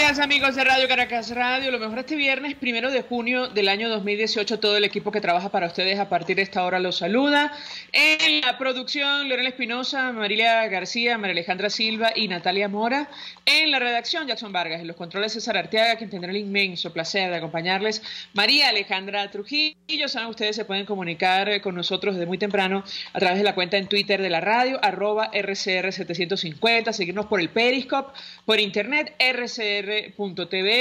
Amigas, amigos de Radio Caracas Radio, lo mejor este viernes, 1 de junio del año 2018, todo el equipo que trabaja para ustedes a partir de esta hora los saluda. En la producción, Lorena Espinosa, Marilia García, María Alejandra Silva y Natalia Mora. En la redacción, Jackson Vargas. En los controles, César Arteaga, quien tendrá el inmenso placer de acompañarles. María Alejandra Trujillo. Saben, ustedes se pueden comunicar con nosotros desde muy temprano a través de la cuenta en Twitter de la radio, @RCR750, seguirnos por el Periscope, por internet, rcr.tv,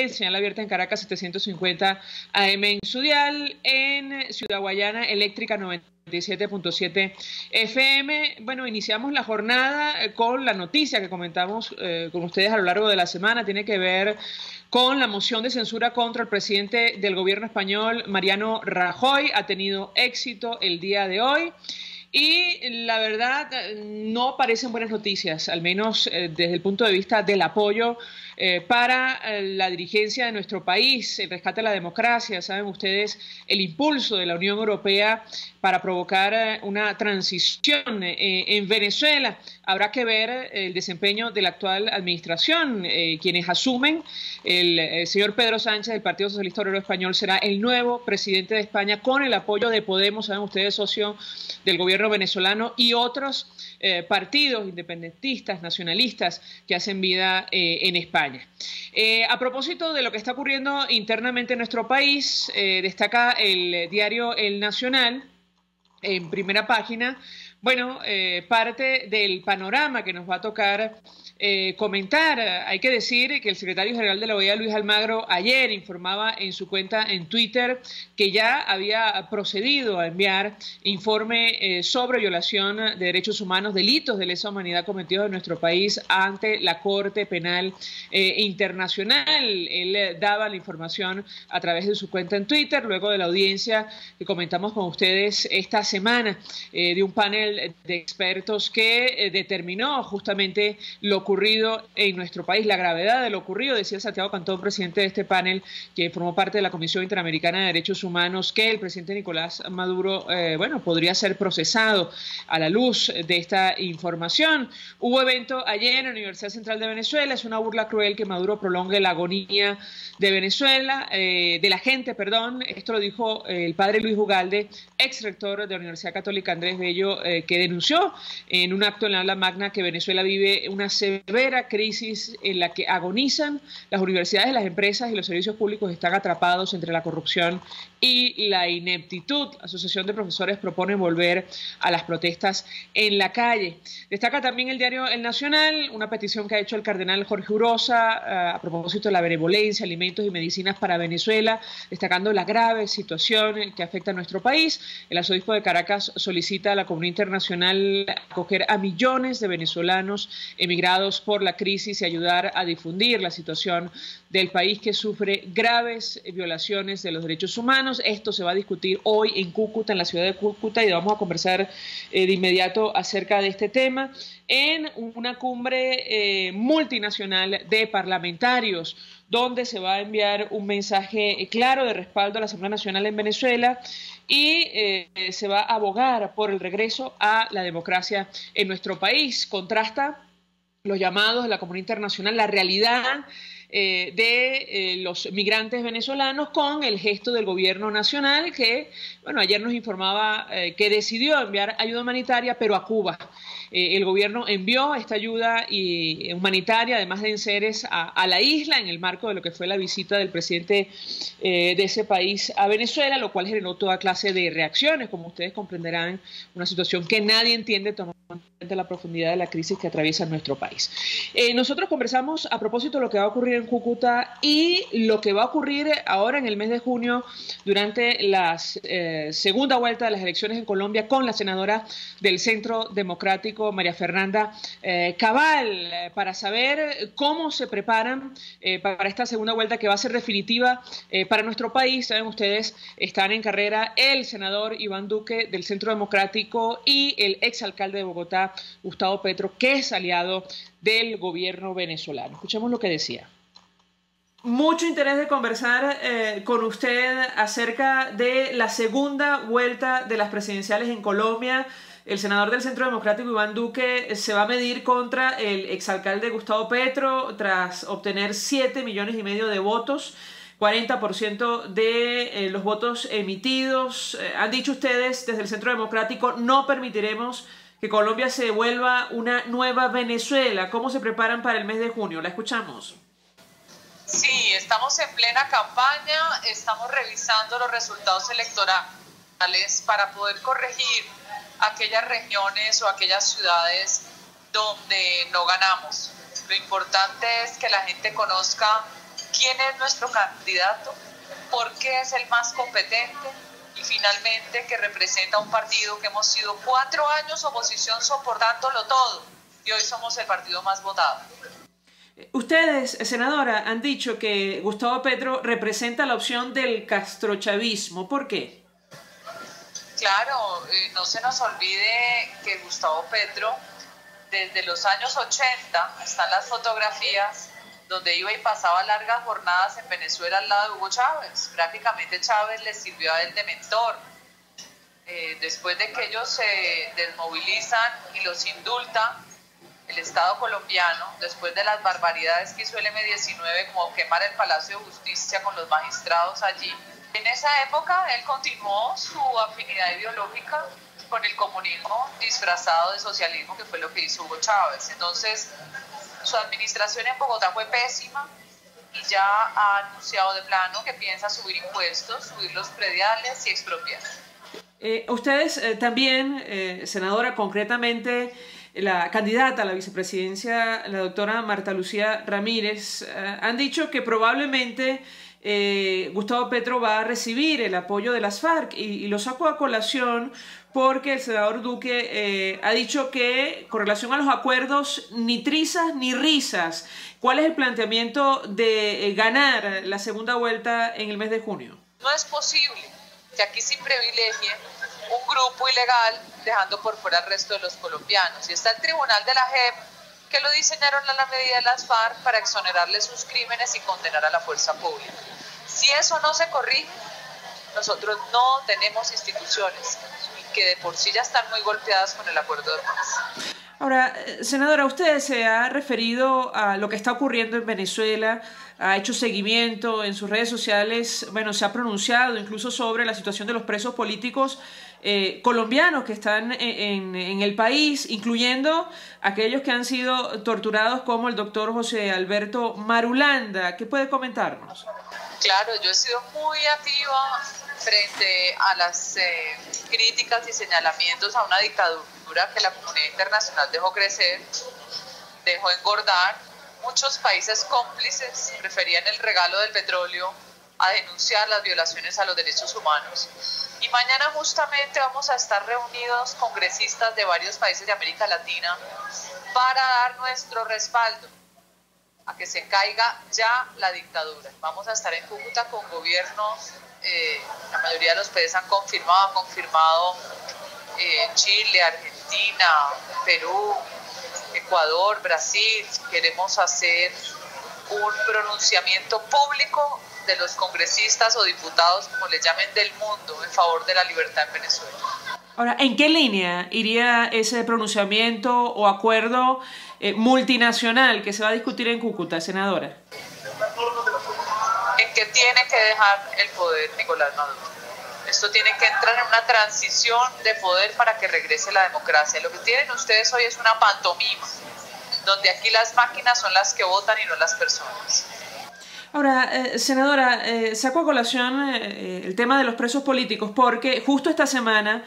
señal abierta en Caracas 750 AM en su dial, en Ciudad Guayana, Eléctrica 97.7 FM. Bueno, iniciamos la jornada con la noticia que comentamos con ustedes a lo largo de la semana. Tiene que ver con la moción de censura contra el presidente del gobierno español, Mariano Rajoy. Ha tenido éxito el día de hoy. Y la verdad no parecen buenas noticias, al menos desde el punto de vista del apoyo para la dirigencia de nuestro país, el rescate a la democracia. Saben ustedes el impulso de la Unión Europea para provocar una transición en Venezuela. Habrá que ver el desempeño de la actual administración. Quienes asumen, el señor Pedro Sánchez del Partido Socialista Obrero Español será el nuevo presidente de España con el apoyo de Podemos, saben ustedes, socio del gobierno venezolano, y otros partidos independentistas, nacionalistas que hacen vida en España. A propósito de lo que está ocurriendo internamente en nuestro país, destaca el diario El Nacional en primera página, bueno, parte del panorama que nos va a tocar comentar. Hay que decir que el secretario general de la OEA, Luis Almagro, ayer informaba en su cuenta en Twitter que ya había procedido a enviar informe sobre violación de derechos humanos, delitos de lesa humanidad cometidos en nuestro país ante la Corte Penal Internacional. Él daba la información a través de su cuenta en Twitter, luego de la audiencia que comentamos con ustedes esta semana, de un panel de expertos que determinó justamente lo ocurrido en nuestro país, la gravedad de lo ocurrido. Decía Santiago Cantón, presidente de este panel, que formó parte de la Comisión Interamericana de Derechos Humanos, que el presidente Nicolás Maduro, bueno, podría ser procesado a la luz de esta información. Hubo evento ayer en la Universidad Central de Venezuela. Es una burla cruel que Maduro prolongue la agonía de Venezuela, de la gente, perdón. Esto lo dijo el padre Luis Ugalde, ex rector de la Universidad Católica Andrés Bello, que denunció en un acto en la aula magna que Venezuela vive una severa crisis en la que agonizan las universidades, las empresas y los servicios públicos. Están atrapados entre la corrupción y la ineptitud. La Asociación de Profesores propone volver a las protestas en la calle. Destaca también el diario El Nacional una petición que ha hecho el cardenal Jorge Urosa a propósito de la benevolencia, alimentos y medicinas para Venezuela, destacando la grave situación que afecta a nuestro país. El arzobispo de Caracas solicita a la comunidad internacional acoger a millones de venezolanos emigrados por la crisis y ayudar a difundir la situación del país, que sufre graves violaciones de los derechos humanos. Esto se va a discutir hoy en Cúcuta, en la ciudad de Cúcuta, y vamos a conversar de inmediato acerca de este tema en una cumbre multinacional de parlamentarios, donde se va a enviar un mensaje claro de respaldo a la Asamblea Nacional en Venezuela y se va a abogar por el regreso a la democracia en nuestro país. Contrasta los llamados de la comunidad internacional, la realidad de los migrantes venezolanos con el gesto del gobierno nacional que, bueno, ayer nos informaba que decidió enviar ayuda humanitaria, pero a Cuba. El gobierno envió esta ayuda humanitaria, además de enseres, a la isla en el marco de lo que fue la visita del presidente de ese país a Venezuela, lo cual generó toda clase de reacciones, como ustedes comprenderán, una situación que nadie entiende tomando en cuenta la profundidad de la crisis que atraviesa nuestro país. Nosotros conversamos a propósito de lo que va a ocurrir en Cúcuta y lo que va a ocurrir ahora en el mes de junio durante la segunda vuelta de las elecciones en Colombia con la senadora del Centro Democrático, María Fernanda Cabal, para saber cómo se preparan para esta segunda vuelta que va a ser definitiva para nuestro país. Saben ustedes, están en carrera el senador Iván Duque del Centro Democrático y el exalcalde de Bogotá, Gustavo Petro, que es aliado del gobierno venezolano. Escuchemos lo que decía. Mucho interés de conversar con usted acerca de la segunda vuelta de las presidenciales en Colombia. el senador del Centro Democrático Iván Duque se va a medir contra el exalcalde Gustavo Petro tras obtener 7,5 millones de votos, 40% de los votos emitidos. Han dicho ustedes desde el Centro Democrático: no permitiremos que Colombia se vuelva una nueva Venezuela. ¿Cómo se preparan para el mes de junio? La escuchamos. Sí, estamos en plena campaña, estamos revisando los resultados electorales para poder corregir aquellas regiones o aquellas ciudades donde no ganamos. Lo importante es que la gente conozca quién es nuestro candidato, por qué es el más competente y finalmente que representa un partido que hemos sido 4 años oposición soportándolo todo y hoy somos el partido más votado. Ustedes, senadora, han dicho que Gustavo Petro representa la opción del castrochavismo. ¿Por qué? Claro, no se nos olvide que Gustavo Petro, desde los años 80, están las fotografías donde iba y pasaba largas jornadas en Venezuela al lado de Hugo Chávez. Prácticamente Chávez le sirvió a él de mentor. Después de que ellos se desmovilizan y los indulta el Estado colombiano, después de las barbaridades que hizo el M-19, como quemar el Palacio de Justicia con los magistrados allí, en esa época él continuó su afinidad ideológica con el comunismo disfrazado de socialismo, que fue lo que hizo Hugo Chávez. Entonces, su administración en Bogotá fue pésima y ya ha anunciado de plano que piensa subir impuestos, subir los prediales y expropiar. Ustedes también, senadora, concretamente la candidata a la vicepresidencia, la doctora Marta Lucía Ramírez, han dicho que probablemente Gustavo Petro va a recibir el apoyo de las FARC y lo saco a colación porque el senador Duque ha dicho que con relación a los acuerdos ni trizas ni risas. ¿Cuál es el planteamiento de ganar la segunda vuelta en el mes de junio? No es posible que aquí se privilegie un grupo ilegal dejando por fuera al resto de los colombianos. Y está el Tribunal de la JEP que lo diseñaron a la medida de las FARC para exonerarle sus crímenes y condenar a la fuerza pública. Si eso no se corrige, nosotros no tenemos instituciones que de por sí ya están muy golpeadas con el acuerdo de paz. Ahora, senadora, usted se ha referido a lo que está ocurriendo en Venezuela, ha hecho seguimiento en sus redes sociales, bueno, se ha pronunciado incluso sobre la situación de los presos políticos colombianos que están en el país, incluyendo aquellos que han sido torturados como el doctor José Alberto Marulanda. ¿Qué puede comentarnos? Claro, yo he sido muy activa frente a las críticas y señalamientos a una dictadura que la comunidad internacional dejó crecer, dejó engordar. Muchos países cómplices preferían el regalo del petróleo a denunciar las violaciones a los derechos humanos. Y mañana justamente vamos a estar reunidos congresistas de varios países de América Latina para dar nuestro respaldo a que se caiga ya la dictadura. Vamos a estar en Cúcuta con gobiernos, la mayoría de los países han confirmado Chile, Argentina, Perú, Ecuador, Brasil. Queremos hacer un pronunciamiento público de los congresistas o diputados, como les llamen, del mundo en favor de la libertad en Venezuela. Ahora, ¿en qué línea iría ese pronunciamiento o acuerdo multinacional que se va a discutir en Cúcuta, senadora? En que tiene que dejar el poder Nicolás Maduro. Esto tiene que entrar en una transición de poder para que regrese la democracia. Lo que tienen ustedes hoy es una pantomima, donde aquí las máquinas son las que votan y no las personas. Ahora, senadora, saco a colación el tema de los presos políticos porque justo esta semana,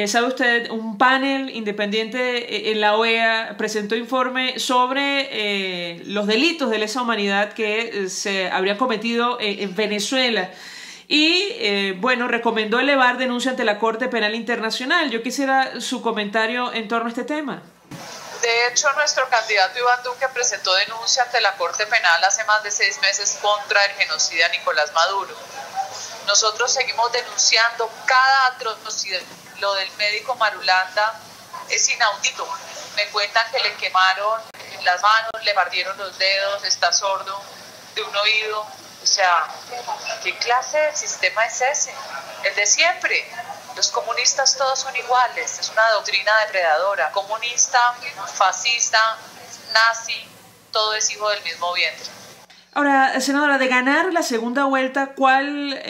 sabe usted, un panel independiente en la OEA presentó informe sobre los delitos de lesa humanidad que se habrían cometido en Venezuela. Y, bueno, recomendó elevar denuncia ante la Corte Penal Internacional. Yo quisiera su comentario en torno a este tema. De hecho, nuestro candidato Iván Duque presentó denuncia ante la Corte Penal hace más de 6 meses contra el genocida Nicolás Maduro. Nosotros seguimos denunciando cada atrocidad. Lo del médico Marulanda es inaudito. Me cuentan que le quemaron las manos, le partieron los dedos, está sordo de un oído. O sea, ¿qué clase de sistema es ese? El de siempre, Los comunistas todos son iguales, es una doctrina depredadora. Comunista, fascista, nazi, todo es hijo del mismo vientre. Ahora, senadora, de ganar la segunda vuelta, ¿cuál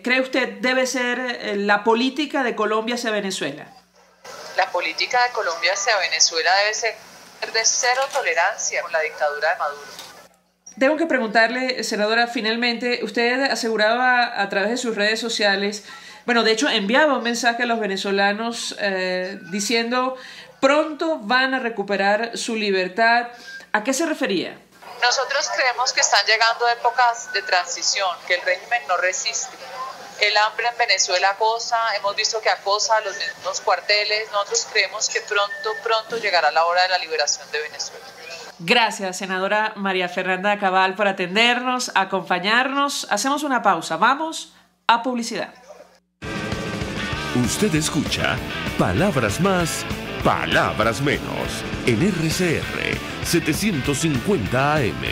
cree usted debe ser la política de Colombia hacia Venezuela? La política de Colombia hacia Venezuela debe ser de cero tolerancia con la dictadura de Maduro. Tengo que preguntarle, senadora, finalmente, usted aseguraba a través de sus redes sociales, bueno, de hecho enviaba un mensaje a los venezolanos diciendo pronto van a recuperar su libertad. ¿A qué se refería? Nosotros creemos que están llegando épocas de transición, que el régimen no resiste. El hambre en Venezuela acosa, hemos visto que acosa a los mismos cuarteles. Nosotros creemos que pronto llegará la hora de la liberación de Venezuela. Gracias, senadora María Fernanda Cabal, por atendernos, acompañarnos. Hacemos una pausa. Vamos a publicidad. Usted escucha Palabras Más, Palabras Menos en RCR 750 AM.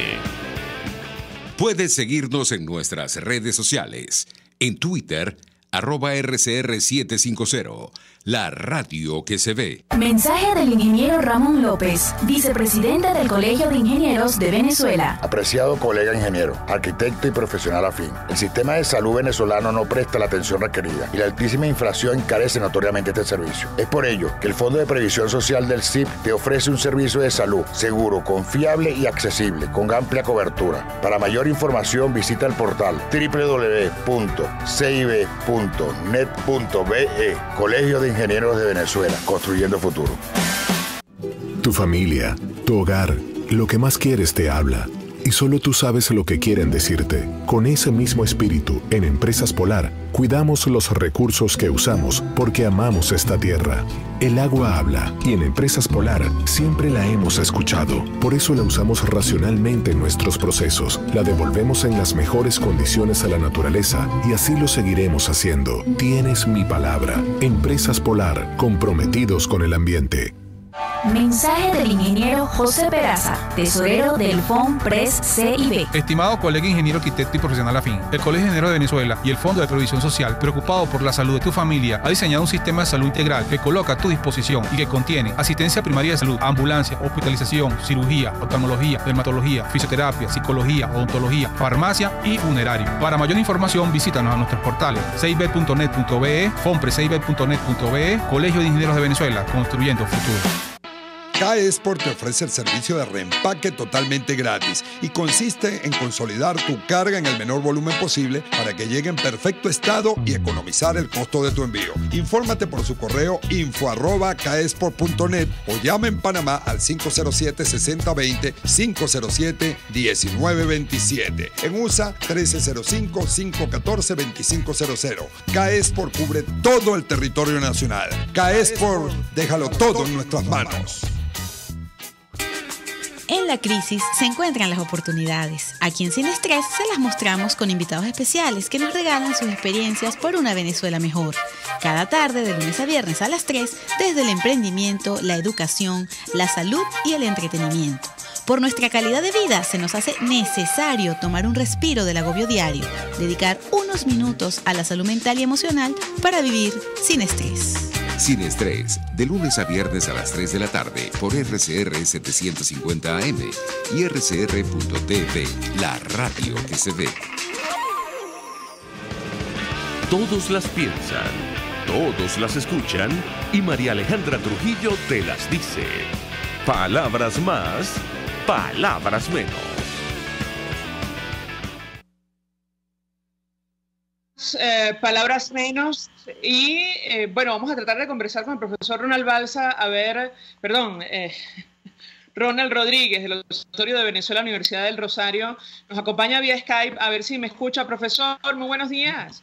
Puedes seguirnos en nuestras redes sociales. En Twitter, @RCR750, la radio que se ve. Mensaje del ingeniero Ramón López, vicepresidente del Colegio de Ingenieros de Venezuela. Apreciado colega ingeniero, arquitecto y profesional afín, el sistema de salud venezolano no presta la atención requerida y la altísima inflación encarece notoriamente este servicio. Es por ello que el Fondo de Previsión Social del CIP te ofrece un servicio de salud seguro, confiable y accesible, con amplia cobertura. Para mayor información visita el portal www.cib.net.be, Colegio de Ingenieros de Venezuela, construyendo futuro. Tu familia, tu hogar, lo que más quieres te habla. Y solo tú sabes lo que quieren decirte. Con ese mismo espíritu, en Empresas Polar, cuidamos los recursos que usamos porque amamos esta tierra. El agua habla y en Empresas Polar siempre la hemos escuchado. Por eso la usamos racionalmente en nuestros procesos. La devolvemos en las mejores condiciones a la naturaleza y así lo seguiremos haciendo. Tienes mi palabra. Empresas Polar, comprometidos con el ambiente. Mensaje del ingeniero José Peraza, tesorero del FONPRES CIB. Estimado colega ingeniero, arquitecto y profesional afín, el Colegio de Ingenieros de Venezuela y el Fondo de Previsión Social, preocupado por la salud de tu familia, ha diseñado un sistema de salud integral que coloca a tu disposición y que contiene asistencia primaria de salud, ambulancia, hospitalización, cirugía, oftalmología, dermatología, fisioterapia, psicología, odontología, farmacia y funerario. Para mayor información, visítanos a nuestros portales cib.net.be, fonprescib.net.be, Colegio de Ingenieros de Venezuela, construyendo futuro. K-Export te ofrece el servicio de reempaque totalmente gratis y consiste en consolidar tu carga en el menor volumen posible para que llegue en perfecto estado y economizar el costo de tu envío. Infórmate por su correo info@kexport.net o llama en Panamá al 507-6020, 507-1927. En USA 1305-514-2500. K-Export cubre todo el territorio nacional. K-Export, déjalo todo en nuestras manos. En la crisis se encuentran las oportunidades. Aquí en Sin Estrés se las mostramos con invitados especiales que nos regalan sus experiencias por una Venezuela mejor. Cada tarde, de lunes a viernes a las 3, desde el emprendimiento, la educación, la salud y el entretenimiento. Por nuestra calidad de vida se nos hace necesario tomar un respiro del agobio diario, dedicar unos minutos a la salud mental y emocional para vivir sin estrés. Sin Estrés, de lunes a viernes a las 3 de la tarde por RCR 750 AM y RCR.tv, la radio que se ve. Todos las piensan, todos las escuchan y María Alejandra Trujillo te las dice. Palabras más, palabras menos. Palabras menos y bueno, vamos a tratar de conversar con el profesor Ronald Balsa, Ronald Rodríguez del Observatorio de Venezuela, Universidad del Rosario, nos acompaña vía Skype, a ver si me escucha. Profesor, muy buenos días.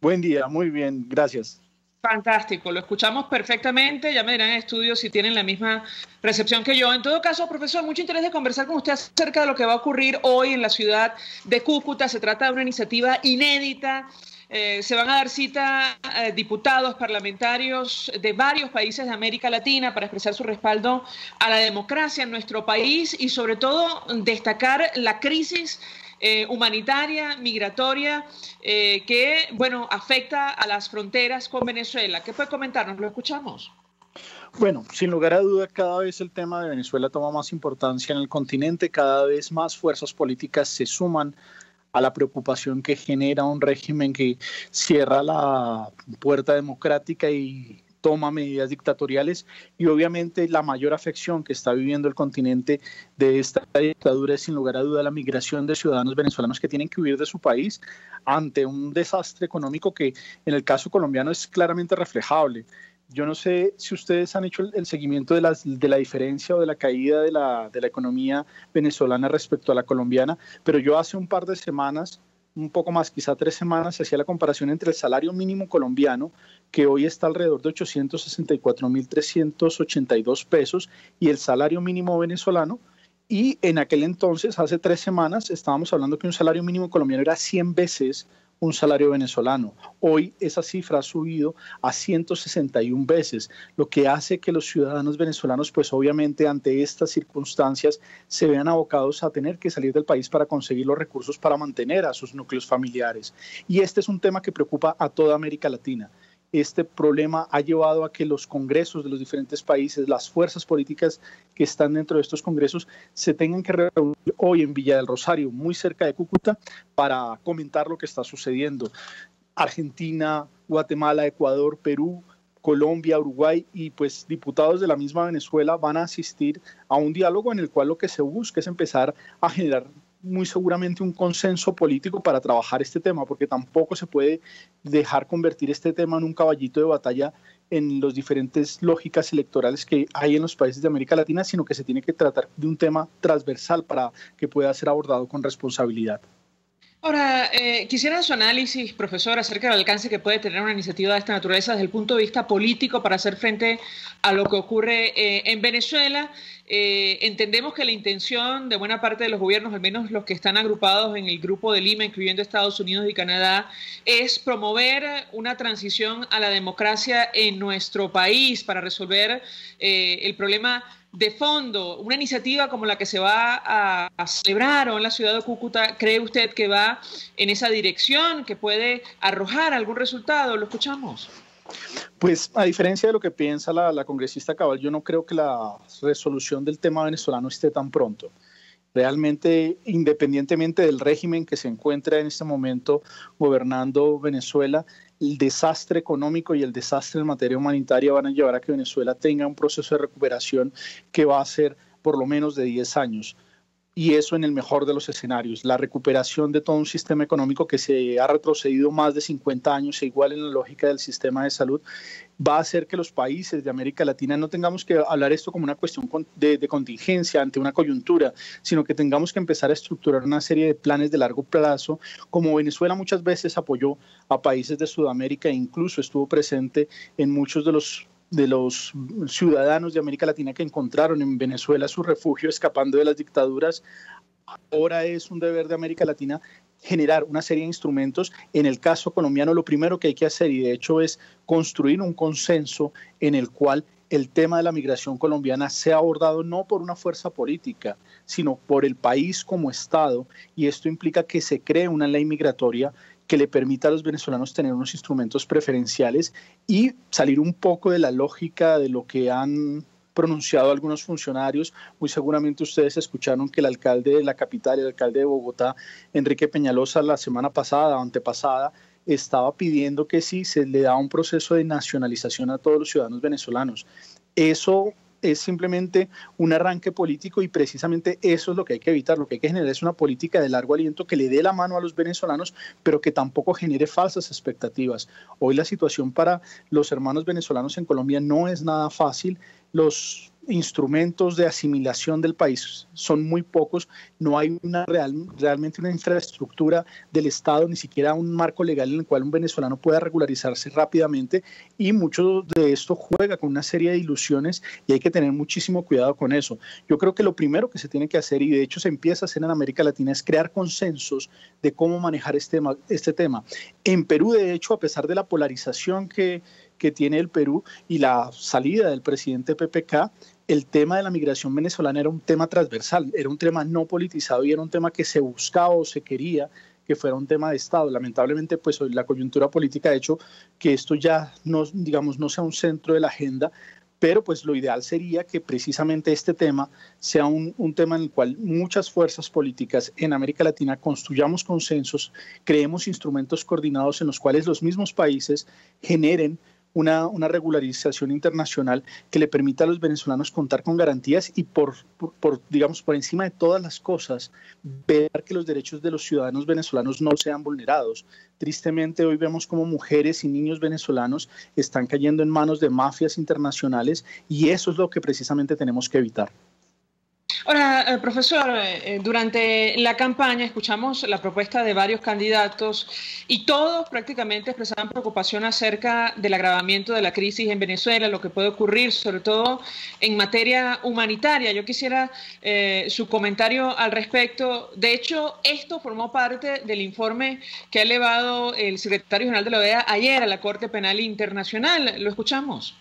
Buen día, muy bien, gracias. Fantástico, lo escuchamos perfectamente, ya me dirán en estudio si tienen la misma recepción que yo. En todo caso, profesor, mucho interés de conversar con usted acerca de lo que va a ocurrir hoy en la ciudad de Cúcuta. Se trata de una iniciativa inédita. Se van a dar cita diputados, parlamentarios de varios países de América Latina para expresar su respaldo a la democracia en nuestro país y sobre todo destacar la crisis humanitaria, migratoria, que, bueno, afecta a las fronteras con Venezuela. ¿Qué puede comentarnos? Lo escuchamos. Bueno, sin lugar a duda, cada vez el tema de Venezuela toma más importancia en el continente, cada vez más fuerzas políticas se suman a la preocupación que genera un régimen que cierra la puerta democrática y toma medidas dictatoriales, y obviamente la mayor afección que está viviendo el continente de esta dictadura es sin lugar a duda la migración de ciudadanos venezolanos que tienen que huir de su país ante un desastre económico que en el caso colombiano es claramente reflejable. Yo no sé si ustedes han hecho el seguimiento de la diferencia o de la caída de la economía venezolana respecto a la colombiana, pero yo hace un par de semanas, un poco más, quizá 3 semanas, hacía la comparación entre el salario mínimo colombiano, que hoy está alrededor de 864.382 pesos, y el salario mínimo venezolano, y en aquel entonces, hace 3 semanas, estábamos hablando que un salario mínimo colombiano era 100 veces un salario venezolano. Hoy esa cifra ha subido a 161 veces, lo que hace que los ciudadanos venezolanos, pues obviamente ante estas circunstancias, se vean abocados a tener que salir del país para conseguir los recursos para mantener a sus núcleos familiares. Y este es un tema que preocupa a toda América Latina. Este problema ha llevado a que los congresos de los diferentes países, las fuerzas políticas que están dentro de estos congresos, se tengan que reunir hoy en Villa del Rosario, muy cerca de Cúcuta, para comentar lo que está sucediendo. Argentina, Guatemala, Ecuador, Perú, Colombia, Uruguay y pues diputados de la misma Venezuela van a asistir a un diálogo en el cual lo que se busca es empezar a generar muy seguramente un consenso político para trabajar este tema, porque tampoco se puede dejar convertir este tema en un caballito de batalla en las diferentes lógicas electorales que hay en los países de América Latina, sino que se tiene que tratar de un tema transversal para que pueda ser abordado con responsabilidad. Ahora, quisiera su análisis, profesor, acerca del alcance que puede tener una iniciativa de esta naturaleza desde el punto de vista político para hacer frente a lo que ocurre en Venezuela. Entendemos que la intención de buena parte de los gobiernos, al menos los que están agrupados en el Grupo de Lima, incluyendo Estados Unidos y Canadá, es promover una transición a la democracia en nuestro país para resolver el problema de fondo. Una iniciativa como la que se va a celebrar en la ciudad de Cúcuta, ¿cree usted que va en esa dirección, que puede arrojar algún resultado? Lo escuchamos. Pues a diferencia de lo que piensa la congresista Cabal, yo no creo que la resolución del tema venezolano esté tan pronto. Realmente, independientemente del régimen que se encuentra en este momento gobernando Venezuela, el desastre económico y el desastre en materia humanitaria van a llevar a que Venezuela tenga un proceso de recuperación que va a ser por lo menos de 10 años. Y eso en el mejor de los escenarios. La recuperación de todo un sistema económico que se ha retrocedido más de 50 años, e igual en la lógica del sistema de salud, va a hacer que los países de América Latina no tengamos que hablar esto como una cuestión de contingencia ante una coyuntura, sino que tengamos que empezar a estructurar una serie de planes de largo plazo, como Venezuela muchas veces apoyó a países de Sudamérica e incluso estuvo presente en muchos de los ciudadanos de América Latina que encontraron en Venezuela su refugio escapando de las dictaduras. Ahora es un deber de América Latina generar una serie de instrumentos. En el caso colombiano, lo primero que hay que hacer, y de hecho es construir un consenso en el cual el tema de la migración colombiana sea abordado no por una fuerza política, sino por el país como Estado, y esto implica que se cree una ley migratoria que le permita a los venezolanos tener unos instrumentos preferenciales y salir un poco de la lógica de lo que han pronunciado algunos funcionarios. Muy seguramente ustedes escucharon que el alcalde de la capital, el alcalde de Bogotá, Enrique Peñalosa, la semana pasada o antepasada, estaba pidiendo que sí se le da un proceso de nacionalización a todos los ciudadanos venezolanos. Eso es simplemente un arranque político y precisamente eso es lo que hay que evitar. Lo que hay que generar es una política de largo aliento que le dé la mano a los venezolanos, pero que tampoco genere falsas expectativas. Hoy la situación para los hermanos venezolanos en Colombia no es nada fácil. Los instrumentos de asimilación del país son muy pocos, no hay realmente una infraestructura del Estado, ni siquiera un marco legal en el cual un venezolano pueda regularizarse rápidamente, y mucho de esto juega con una serie de ilusiones y hay que tener muchísimo cuidado con eso. Yo creo que lo primero que se tiene que hacer, y de hecho se empieza a hacer en América Latina, es crear consensos de cómo manejar este tema. En Perú, de hecho, a pesar de la polarización que que tiene el Perú y la salida del presidente PPK, el tema de la migración venezolana era un tema transversal, era un tema no politizado y era un tema que se buscaba o se quería que fuera un tema de Estado. Lamentablemente, pues la coyuntura política ha hecho que esto ya no, digamos, no sea un centro de la agenda, pero pues lo ideal sería que precisamente este tema sea un tema en el cual muchas fuerzas políticas en América Latina construyamos consensos, creemos instrumentos coordinados en los cuales los mismos países generen una regularización internacional que le permita a los venezolanos contar con garantías y digamos, por encima de todas las cosas, ver que los derechos de los ciudadanos venezolanos no sean vulnerados. Tristemente, hoy vemos como mujeres y niños venezolanos están cayendo en manos de mafias internacionales y eso es lo que precisamente tenemos que evitar. Ahora, profesor, durante la campaña escuchamos la propuesta de varios candidatos y todos prácticamente expresaban preocupación acerca del agravamiento de la crisis en Venezuela, lo que puede ocurrir, sobre todo en materia humanitaria. Yo quisiera su comentario al respecto. De hecho, esto formó parte del informe que ha elevado el secretario general de la OEA ayer a la Corte Penal Internacional. ¿Lo escuchamos?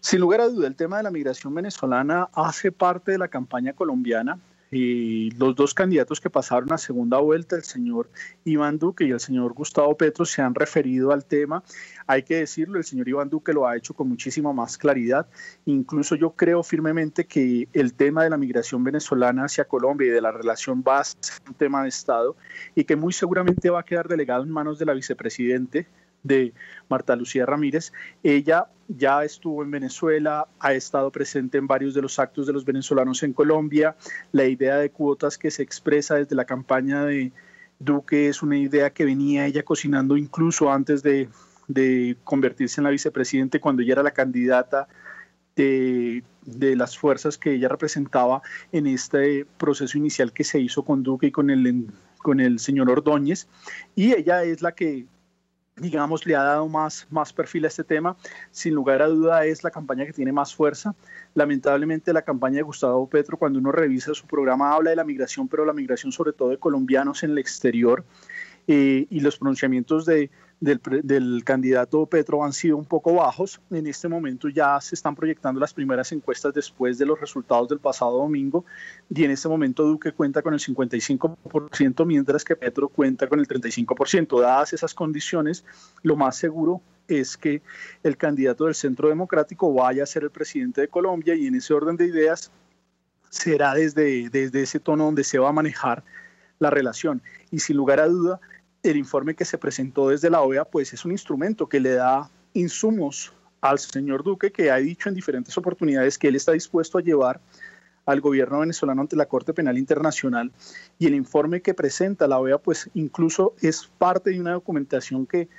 Sin lugar a duda, el tema de la migración venezolana hace parte de la campaña colombiana y los dos candidatos que pasaron a segunda vuelta, el señor Iván Duque y el señor Gustavo Petro, se han referido al tema. Hay que decirlo, el señor Iván Duque lo ha hecho con muchísima más claridad. Incluso yo creo firmemente que el tema de la migración venezolana hacia Colombia y de la relación va a ser un tema de Estado y que muy seguramente va a quedar delegado en manos de la vicepresidente, de Marta Lucía Ramírez. Ella ya estuvo en Venezuela, ha estado presente en varios de los actos de los venezolanos en Colombia. La idea de cuotas que se expresa desde la campaña de Duque es una idea que venía ella cocinando incluso antes de convertirse en la vicepresidente, cuando ella era la candidata de las fuerzas que ella representaba en este proceso inicial que se hizo con Duque y con el señor Ordóñez. Y ella es la que, digamos, le ha dado más perfil a este tema. Sin lugar a duda es la campaña que tiene más fuerza. Lamentablemente la campaña de Gustavo Petro, cuando uno revisa su programa, habla de la migración, pero la migración sobre todo de colombianos en el exterior, y los pronunciamientos del candidato Petro han sido un poco bajos. En este momento ya se están proyectando las primeras encuestas después de los resultados del pasado domingo y en este momento Duque cuenta con el 55%, mientras que Petro cuenta con el 35%. Dadas esas condiciones, lo más seguro es que el candidato del Centro Democrático vaya a ser el presidente de Colombia y en ese orden de ideas será desde ese tono donde se va a manejar la relación. Y sin lugar a duda, el informe que se presentó desde la OEA pues es un instrumento que le da insumos al señor Duque, que ha dicho en diferentes oportunidades que él está dispuesto a llevar al gobierno venezolano ante la Corte Penal Internacional, y el informe que presenta la OEA pues incluso es parte de una documentación que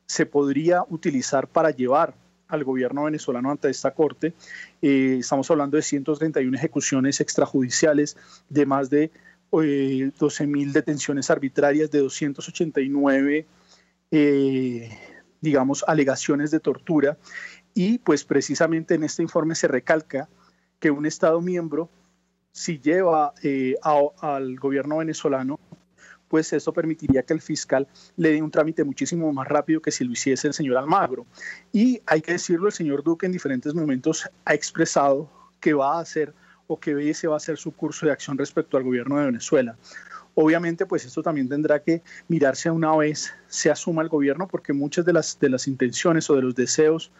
se podría utilizar para llevar al gobierno venezolano ante esta Corte. Estamos hablando de 131 ejecuciones extrajudiciales, de más de 12.000 detenciones arbitrarias, de 289 digamos, alegaciones de tortura, y pues precisamente en este informe se recalca que un Estado miembro, si lleva al gobierno venezolano, pues eso permitiría que el fiscal le dé un trámite muchísimo más rápido que si lo hiciese el señor Almagro. Y hay que decirlo, el señor Duque en diferentes momentos ha expresado que va a hacer o que ese va a ser su curso de acción respecto al gobierno de Venezuela. Obviamente, pues esto también tendrá que mirarse una vez se asuma el gobierno, porque muchas de las intenciones o de los deseos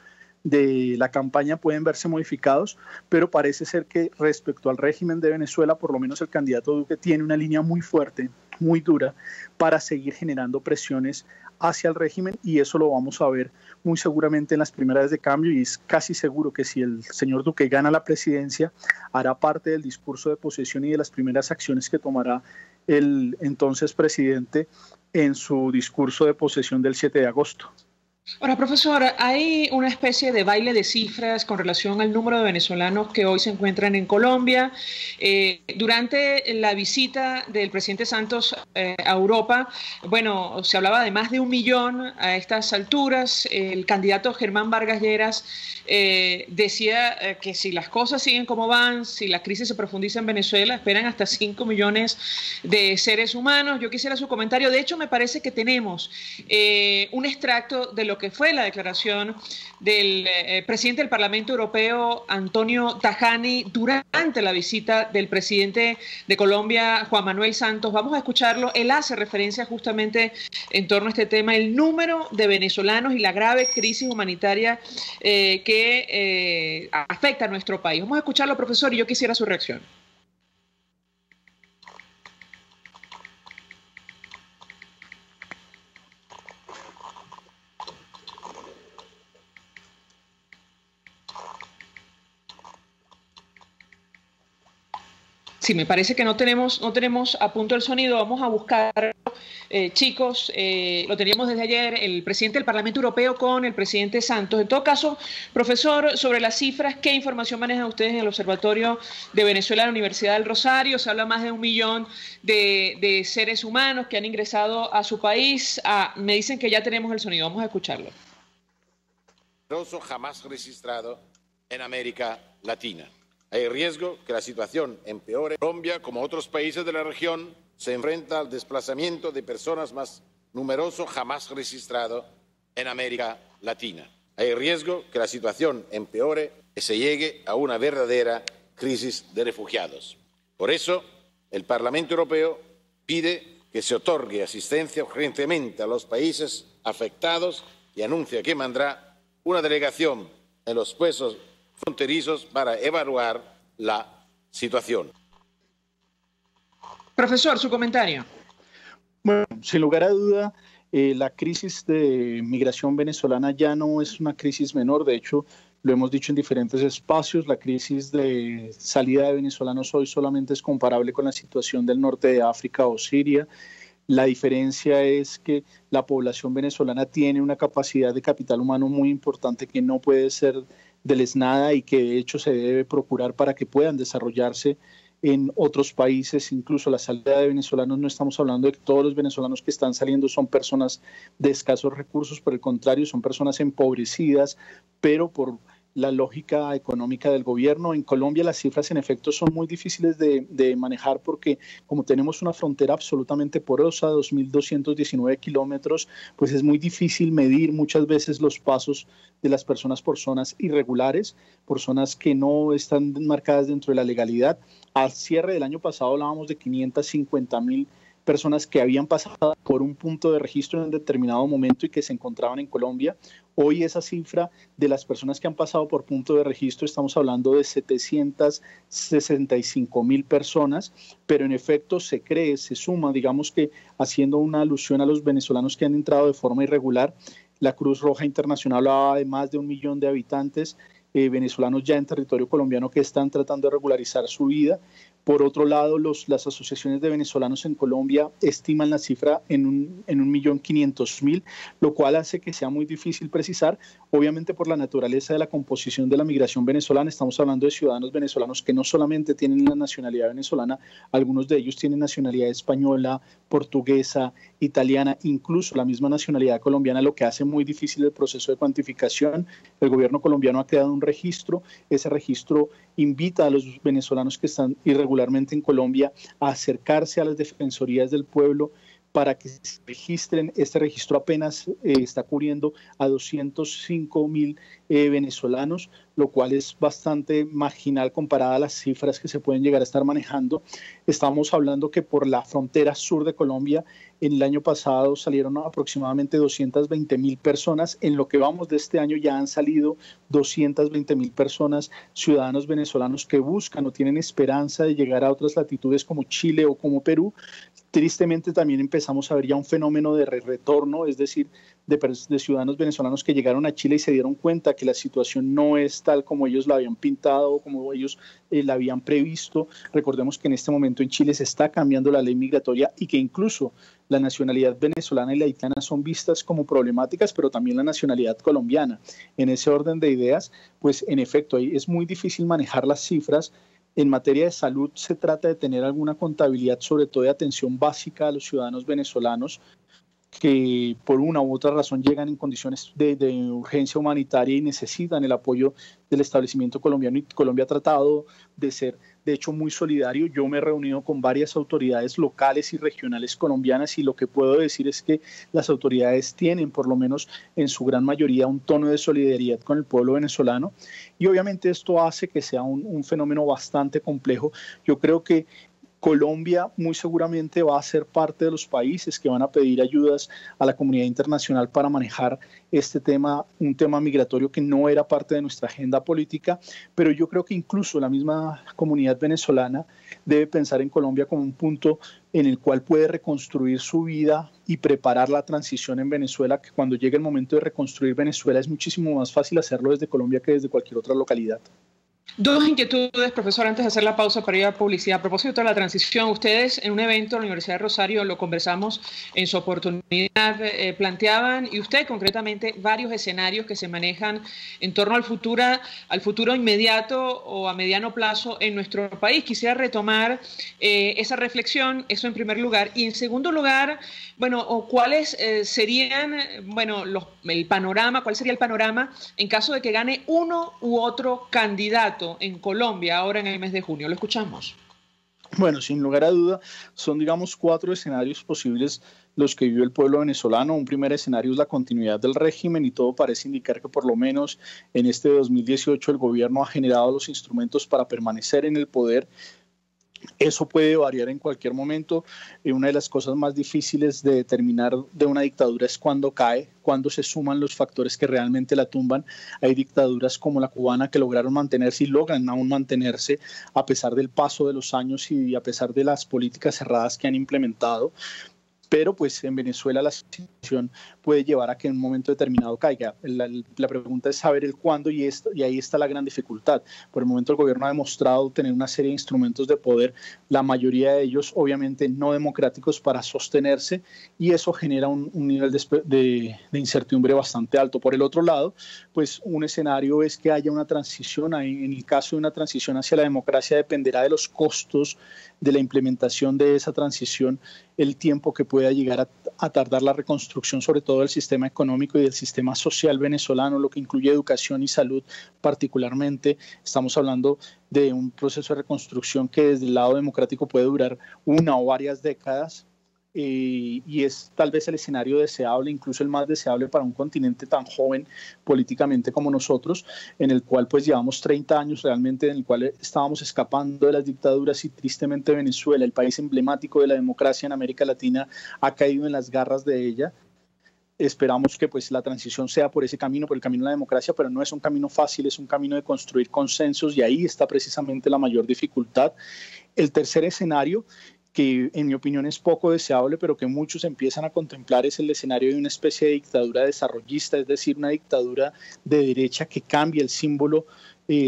de la campaña pueden verse modificados, pero parece ser que respecto al régimen de Venezuela, por lo menos el candidato Duque tiene una línea muy fuerte, muy dura, para seguir generando presiones hacia el régimen, y eso lo vamos a ver muy seguramente en las primeras de cambio, y es casi seguro que si el señor Duque gana la presidencia, hará parte del discurso de posesión y de las primeras acciones que tomará el entonces presidente en su discurso de posesión del 7 de agosto. Ahora, profesor, hay una especie de baile de cifras con relación al número de venezolanos que hoy se encuentran en Colombia. Durante la visita del presidente Santos a Europa, bueno, se hablaba de más de 1 millón a estas alturas. El candidato Germán Vargas Lleras decía que si las cosas siguen como van, si la crisis se profundiza en Venezuela, esperan hasta 5 millones de seres humanos. Yo quisiera su comentario. De hecho, me parece que tenemos un extracto de lo lo que fue la declaración del presidente del Parlamento Europeo, Antonio Tajani, durante la visita del presidente de Colombia, Juan Manuel Santos. Vamos a escucharlo. Él hace referencia justamente en torno a este tema, el número de venezolanos y la grave crisis humanitaria que afecta a nuestro país. Vamos a escucharlo, profesor, y yo quisiera su reacción. Sí, me parece que no tenemos a punto el sonido. Vamos a buscar, chicos, lo teníamos desde ayer, el presidente del Parlamento Europeo con el presidente Santos. En todo caso, profesor, sobre las cifras, ¿qué información manejan ustedes en el Observatorio de Venezuela de la Universidad del Rosario? Se habla más de 1 millón de seres humanos que han ingresado a su país. Me dicen que ya tenemos el sonido. Vamos a escucharlo. Jamás registrado en América Latina. Hay riesgo que la situación empeore. Colombia, como otros países de la región, se enfrenta al desplazamiento de personas más numeroso jamás registrado en América Latina. Hay riesgo que la situación empeore y se llegue a una verdadera crisis de refugiados. Por eso, el Parlamento Europeo pide que se otorgue asistencia urgentemente a los países afectados y anuncia que mandará una delegación en los puestos fronterizos para evaluar la situación. Profesor, su comentario. Bueno, sin lugar a duda, la crisis de migración venezolana ya no es una crisis menor. De hecho, lo hemos dicho en diferentes espacios, la crisis de salida de venezolanos hoy solamente es comparable con la situación del norte de África o Siria. La diferencia es que la población venezolana tiene una capacidad de capital humano muy importante que no puede ser deleznada y que de hecho se debe procurar para que puedan desarrollarse en otros países. Incluso la salida de venezolanos, no estamos hablando de que todos los venezolanos que están saliendo son personas de escasos recursos, por el contrario, son personas empobrecidas, pero por la lógica económica del gobierno. En Colombia las cifras en efecto son muy difíciles de manejar porque como tenemos una frontera absolutamente porosa, 2.219 kilómetros, pues es muy difícil medir muchas veces los pasos de las personas por zonas irregulares, por zonas que no están marcadas dentro de la legalidad. Al cierre del año pasado hablábamos de 550.000 personas que habían pasado por un punto de registro en un determinado momento y que se encontraban en Colombia. Hoy esa cifra de las personas que han pasado por punto de registro, estamos hablando de 765.000 personas, pero en efecto se suma, digamos que haciendo una alusión a los venezolanos que han entrado de forma irregular. La Cruz Roja Internacional hablaba de más de 1 millón de habitantes venezolanos ya en territorio colombiano que están tratando de regularizar su vida. Por otro lado, las asociaciones de venezolanos en Colombia estiman la cifra en 1.500.000, lo cual hace que sea muy difícil precisar, obviamente por la naturaleza de la composición de la migración venezolana. Estamos hablando de ciudadanos venezolanos que no solamente tienen la nacionalidad venezolana, algunos de ellos tienen nacionalidad española, portuguesa, italiana, incluso la misma nacionalidad colombiana, lo que hace muy difícil el proceso de cuantificación. El gobierno colombiano ha creado un registro, ese registro invita a los venezolanos que están irregularmente en Colombia a acercarse a las defensorías del pueblo para que se registren. Este registro apenas está cubriendo a 205.000 venezolanos, lo cual es bastante marginal comparada a las cifras que se pueden llegar a estar manejando. Estamos hablando que por la frontera sur de Colombia en el año pasado salieron aproximadamente 220.000 personas. En lo que vamos de este año ya han salido 220.000 personas, ciudadanos venezolanos que buscan o tienen esperanza de llegar a otras latitudes como Chile o como Perú. Tristemente también empezamos a ver ya un fenómeno de retorno, es decir, de ciudadanos venezolanos que llegaron a Chile y se dieron cuenta que la situación no es tal como ellos la habían pintado, como ellos la habían previsto. Recordemos que en este momento en Chile se está cambiando la ley migratoria y que incluso la nacionalidad venezolana y la haitiana son vistas como problemáticas, pero también la nacionalidad colombiana. En ese orden de ideas, pues en efecto es muy difícil manejar las cifras. En materia de salud se trata de tener alguna contabilidad, sobre todo de atención básica a los ciudadanos venezolanos, que por una u otra razón llegan en condiciones de urgencia humanitaria y necesitan el apoyo del establecimiento colombiano, y Colombia ha tratado de ser, de hecho, muy solidario. Yo me he reunido con varias autoridades locales y regionales colombianas, y lo que puedo decir es que las autoridades tienen, por lo menos en su gran mayoría, un tono de solidaridad con el pueblo venezolano, y obviamente esto hace que sea un fenómeno bastante complejo. Yo creo que Colombia muy seguramente va a ser parte de los países que van a pedir ayudas a la comunidad internacional para manejar este tema, un tema migratorio que no era parte de nuestra agenda política, pero yo creo que incluso la misma comunidad venezolana debe pensar en Colombia como un punto en el cual puede reconstruir su vida y preparar la transición en Venezuela, que cuando llegue el momento de reconstruir Venezuela es muchísimo más fácil hacerlo desde Colombia que desde cualquier otra localidad. Dos inquietudes, profesor, antes de hacer la pausa para ir a publicidad. A propósito de la transición, ustedes en un evento en la Universidad de Rosario, lo conversamos en su oportunidad, planteaban, y usted concretamente, varios escenarios que se manejan en torno al futuro inmediato o a mediano plazo en nuestro país. Quisiera retomar esa reflexión, eso en primer lugar. Y en segundo lugar, bueno, ¿cuáles serían, bueno, el panorama, cuál sería el panorama en caso de que gane uno u otro candidato en Colombia ahora en el mes de junio? Lo escuchamos. Bueno, sin lugar a duda, son, digamos, 4 escenarios posibles los que vive el pueblo venezolano. Un primer escenario es la continuidad del régimen, y todo parece indicar que por lo menos en este 2018 el gobierno ha generado los instrumentos para permanecer en el poder. Eso puede variar en cualquier momento. Una de las cosas más difíciles de determinar de una dictadura es cuándo cae, cuándo se suman los factores que realmente la tumban. Hay dictaduras como la cubana que lograron mantenerse y logran aún mantenerse a pesar del paso de los años y a pesar de las políticas cerradas que han implementado. Pero pues en Venezuela la situación puede llevar a que en un momento determinado caiga. La pregunta es saber el cuándo, y ahí está la gran dificultad. Por el momento el gobierno ha demostrado tener una serie de instrumentos de poder, la mayoría de ellos obviamente no democráticos, para sostenerse, y eso genera un nivel de incertidumbre bastante alto. Por el otro lado, pues un escenario es que haya una transición. En el caso de una transición hacia la democracia dependerá de los costos de la implementación de esa transición, el tiempo que pueda llegar a tardar la reconstrucción, sobre todo del sistema económico y del sistema social venezolano, lo que incluye educación y salud particularmente. Estamos hablando de un proceso de reconstrucción que desde el lado democrático puede durar 1 o varias décadas, y es tal vez el escenario deseable, incluso el más deseable para un continente tan joven políticamente como nosotros, en el cual pues llevamos 30 años realmente, en el cual estábamos escapando de las dictaduras, y tristemente Venezuela, el país emblemático de la democracia en América Latina, ha caído en las garras de ella. Esperamos que pues la transición sea por ese camino, por el camino de la democracia, pero no es un camino fácil, es un camino de construir consensos, y ahí está precisamente la mayor dificultad. El tercer escenario, que en mi opinión es poco deseable, pero que muchos empiezan a contemplar, es el escenario de una especie de dictadura desarrollista, es decir, una dictadura de derecha que cambie el símbolo,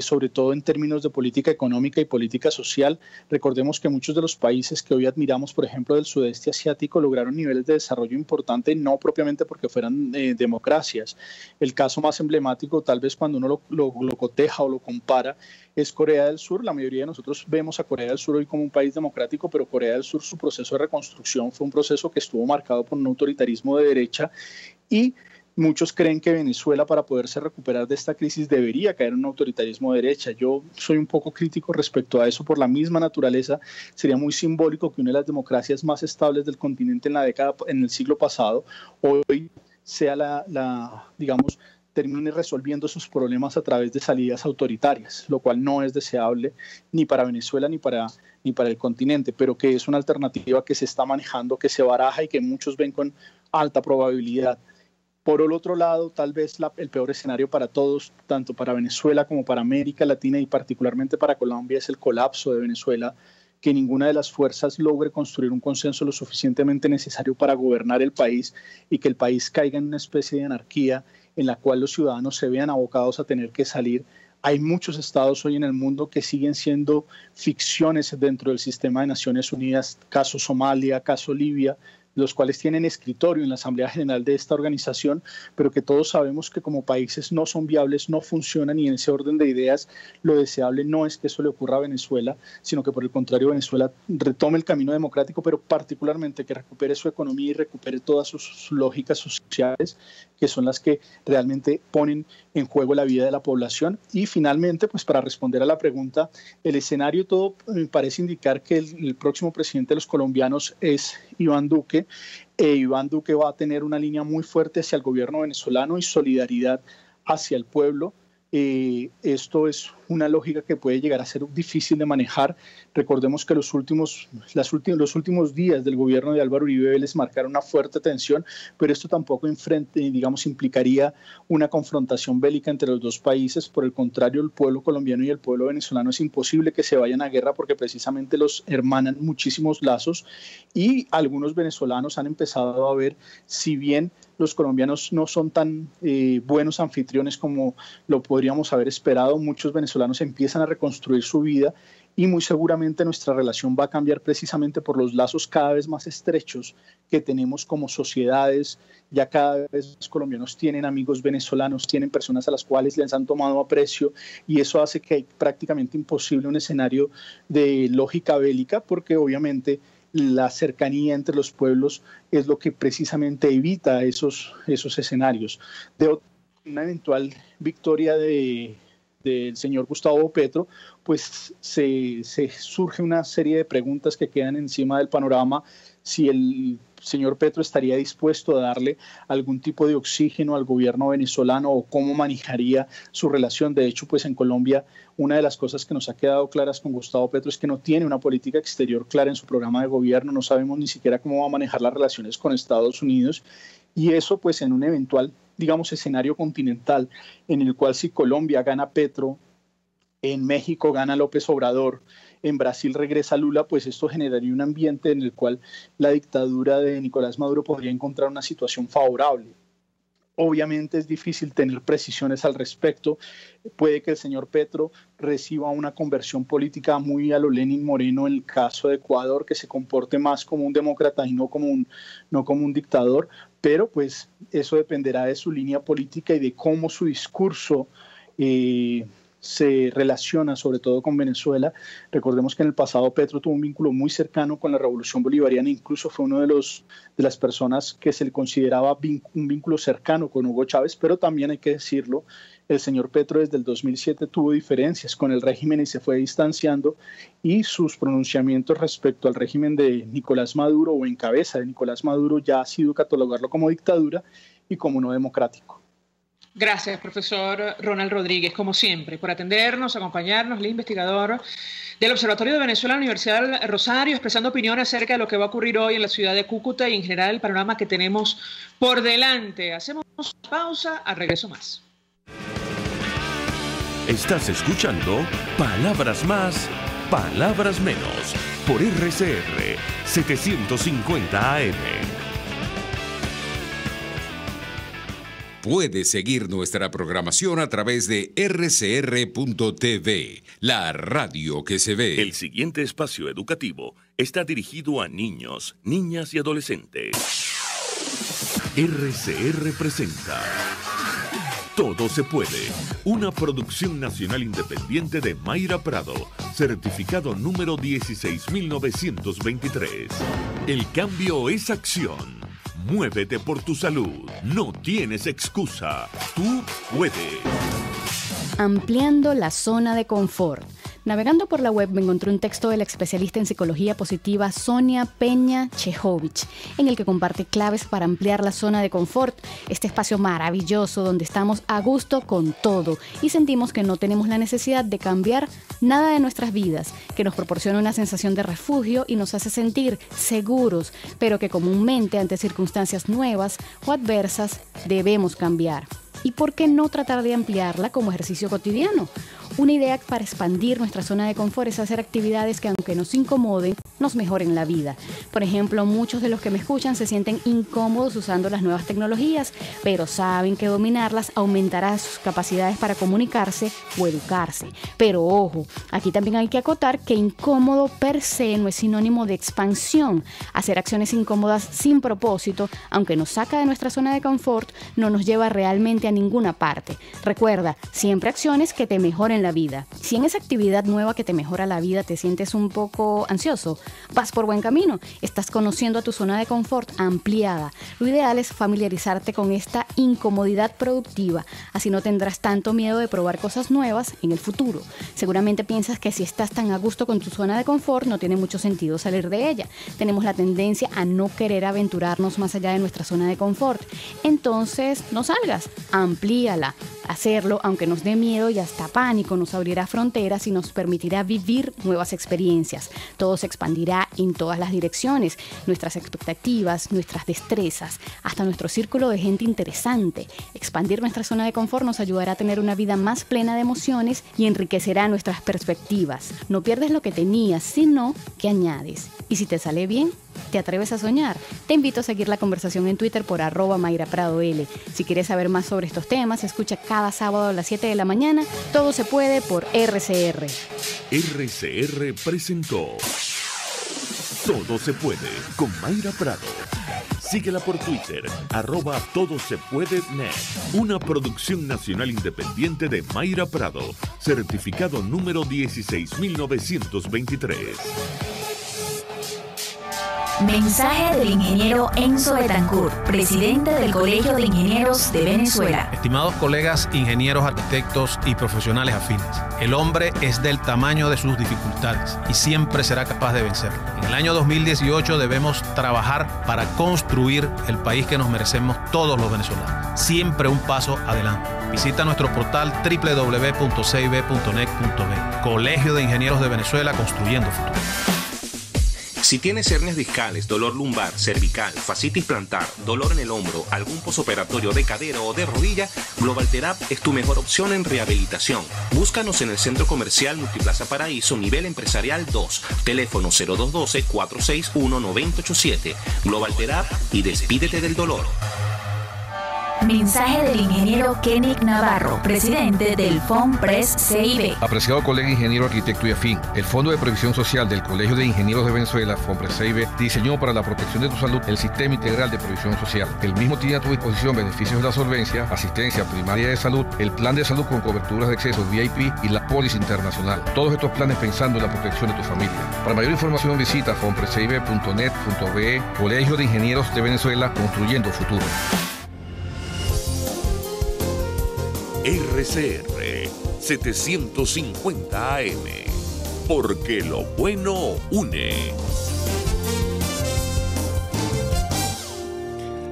sobre todo en términos de política económica y política social. Recordemos que muchos de los países que hoy admiramos, por ejemplo, del sudeste asiático, lograron niveles de desarrollo importantes, no propiamente porque fueran democracias. El caso más emblemático, tal vez cuando uno lo coteja o lo compara, es Corea del Sur. La mayoría de nosotros vemos a Corea del Sur hoy como un país democrático, pero Corea del Sur, su proceso de reconstrucción fue un proceso que estuvo marcado por un autoritarismo de derecha, y muchos creen que Venezuela, para poderse recuperar de esta crisis, debería caer en un autoritarismo de derecha. Yo soy un poco crítico respecto a eso por la misma naturaleza. Sería muy simbólico que una de las democracias más estables del continente en el siglo pasado, hoy sea digamos, termine resolviendo sus problemas a través de salidas autoritarias, lo cual no es deseable ni para Venezuela ni para el continente, pero que es una alternativa que se está manejando, que se baraja y que muchos ven con alta probabilidad. Por el otro lado, tal vez el peor escenario para todos, tanto para Venezuela como para América Latina y particularmente para Colombia, es el colapso de Venezuela, que ninguna de las fuerzas logre construir un consenso lo suficientemente necesario para gobernar el país, y que el país caiga en una especie de anarquía en la cual los ciudadanos se vean abocados a tener que salir. Hay muchos estados hoy en el mundo que siguen siendo ficciones dentro del sistema de Naciones Unidas, caso Somalia, caso Libia, los cuales tienen escritorio en la Asamblea General de esta organización, pero que todos sabemos que como países no son viables, no funcionan, y en ese orden de ideas lo deseable no es que eso le ocurra a Venezuela, sino que por el contrario Venezuela retome el camino democrático, pero particularmente que recupere su economía y recupere todas sus lógicas sociales, que son las que realmente ponen en juego la vida de la población. Y finalmente, pues para responder a la pregunta, el escenario todo me parece indicar que el próximo presidente de los colombianos es Iván Duque. Iván Duque va a tener una línea muy fuerte hacia el gobierno venezolano y solidaridad hacia el pueblo. Esto es una lógica que puede llegar a ser difícil de manejar. Recordemos que los últimos días del gobierno de Álvaro Uribe Vélez marcaron una fuerte tensión, pero esto tampoco implicaría una confrontación bélica entre los dos países. Por el contrario, el pueblo colombiano y el pueblo venezolano es imposible que se vayan a guerra porque precisamente los hermanan muchísimos lazos, y algunos venezolanos han empezado a ver, si bien los colombianos no son tan buenos anfitriones como lo podríamos haber esperado, muchos venezolanos empiezan a reconstruir su vida, y muy seguramente nuestra relación va a cambiar precisamente por los lazos cada vez más estrechos que tenemos como sociedades. Ya cada vez los colombianos tienen amigos venezolanos, tienen personas a las cuales les han tomado aprecio, y eso hace que hay prácticamente imposible un escenario de lógica bélica, porque obviamente la cercanía entre los pueblos es lo que precisamente evita esos escenarios. De una eventual victoria del señor Gustavo Petro, pues se surge una serie de preguntas que quedan encima del panorama. Si el señor Petro estaría dispuesto a darle algún tipo de oxígeno al gobierno venezolano, o cómo manejaría su relación. De hecho, pues en Colombia una de las cosas que nos ha quedado claras con Gustavo Petro es que no tiene una política exterior clara en su programa de gobierno. No sabemos ni siquiera cómo va a manejar las relaciones con Estados Unidos, y eso pues en un eventual, digamos, escenario continental en el cual si Colombia gana Petro, en México gana López Obrador, en Brasil regresa Lula, pues esto generaría un ambiente en el cual la dictadura de Nicolás Maduro podría encontrar una situación favorable. Obviamente es difícil tener precisiones al respecto. Puede que el señor Petro reciba una conversión política muy a lo Lenin Moreno en el caso de Ecuador, que se comporte más como un demócrata y no como un dictador, pero pues eso dependerá de su línea política y de cómo su discurso se relaciona sobre todo con Venezuela. Recordemos que en el pasado Petro tuvo un vínculo muy cercano con la Revolución Bolivariana, incluso fue uno de las personas que se le consideraba un vínculo cercano con Hugo Chávez, pero también hay que decirlo, el señor Petro desde el 2007 tuvo diferencias con el régimen y se fue distanciando, y sus pronunciamientos respecto al régimen de Nicolás Maduro, o en cabeza de Nicolás Maduro, ya ha sido catalogarlo como dictadura y como no democrático. Gracias, profesor Ronald Rodríguez, como siempre, por atendernos, acompañarnos, el investigador del Observatorio de Venezuela de la Universidad del Rosario, expresando opinión acerca de lo que va a ocurrir hoy en la ciudad de Cúcuta y en general el panorama que tenemos por delante. Hacemos pausa, al regreso más. Estás escuchando Palabras Más, Palabras Menos, por RCR 750 AM. Puedes seguir nuestra programación a través de rcr.tv, la radio que se ve. El siguiente espacio educativo está dirigido a niños, niñas y adolescentes. RCR presenta Todo se puede, una producción nacional independiente de Mayra Prado, certificado número 16923. El cambio es acción. Muévete por tu salud. No tienes excusa. Tú puedes. Ampliando la zona de confort. Navegando por la web me encontré un texto de la especialista en psicología positiva Sonia Peña Chehovich, en el que comparte claves para ampliar la zona de confort, este espacio maravilloso donde estamos a gusto con todo y sentimos que no tenemos la necesidad de cambiar nada de nuestras vidas, que nos proporciona una sensación de refugio y nos hace sentir seguros, pero que comúnmente ante circunstancias nuevas o adversas debemos cambiar. ¿Y por qué no tratar de ampliarla como ejercicio cotidiano? Una idea para expandir nuestra zona de confort es hacer actividades que, aunque nos incomoden, nos mejoren la vida. Por ejemplo, muchos de los que me escuchan se sienten incómodos usando las nuevas tecnologías, pero saben que dominarlas aumentará sus capacidades para comunicarse o educarse. Pero ojo, aquí también hay que acotar que incómodo per se no es sinónimo de expansión. Hacer acciones incómodas sin propósito, aunque nos saca de nuestra zona de confort, no nos lleva realmente a ninguna parte. Recuerda, siempre acciones que te mejoren la vida. Si en esa actividad nueva que te mejora la vida te sientes un poco ansioso, vas por buen camino. Estás conociendo a tu zona de confort ampliada. Lo ideal es familiarizarte con esta incomodidad productiva. Así no tendrás tanto miedo de probar cosas nuevas en el futuro. Seguramente piensas que si estás tan a gusto con tu zona de confort, no tiene mucho sentido salir de ella. Tenemos la tendencia a no querer aventurarnos más allá de nuestra zona de confort. Entonces, no salgas, amplíala. Hacerlo, aunque nos dé miedo y hasta pánico, nos abrirá fronteras y nos permitirá vivir nuevas experiencias. Todo se expandirá en todas las direcciones, nuestras expectativas, nuestras destrezas, hasta nuestro círculo de gente interesante. Expandir nuestra zona de confort nos ayudará a tener una vida más plena de emociones y enriquecerá nuestras perspectivas. No pierdes lo que tenías, sino que añades. Y si te sale bien, ¿te atreves a soñar? Te invito a seguir la conversación en Twitter por @MairaPradoL. Si quieres saber más sobre estos temas, escucha cada sábado a las 7 de la mañana. Todo se puede por RCR. RCR presentó Todo se puede con Mayra Prado. Síguela por Twitter, @todosepuedenet. Una producción nacional independiente de Mayra Prado, certificado número 16923. Mensaje del ingeniero Enzo Betancourt, presidente del Colegio de Ingenieros de Venezuela. Estimados colegas, ingenieros, arquitectos y profesionales afines, el hombre es del tamaño de sus dificultades y siempre será capaz de vencerlo. En el año 2018 debemos trabajar para construir el país que nos merecemos todos los venezolanos. Siempre un paso adelante. Visita nuestro portal www.cib.net.be. Colegio de Ingenieros de Venezuela, construyendo futuro. Si tienes hernias discales, dolor lumbar, cervical, fascitis plantar, dolor en el hombro, algún posoperatorio de cadera o de rodilla, Global Therap es tu mejor opción en rehabilitación. Búscanos en el Centro Comercial Multiplaza Paraíso, nivel empresarial 2, teléfono 0212-461-9087. Global Therap y despídete del dolor. Mensaje del ingeniero Kenick Navarro, presidente del FOMPRES CIB. Apreciado colega ingeniero, arquitecto y afín, el Fondo de Previsión Social del Colegio de Ingenieros de Venezuela, FOMPRES CIB, diseñó para la protección de tu salud el Sistema Integral de Previsión Social. El mismo tiene a tu disposición beneficios de la solvencia, asistencia primaria de salud, el plan de salud con coberturas de acceso VIP y la póliza internacional. Todos estos planes pensando en la protección de tu familia. Para mayor información visita fomprescib.net.be. Colegio de Ingenieros de Venezuela, construyendo futuro. RCR 750 AM, porque lo bueno une.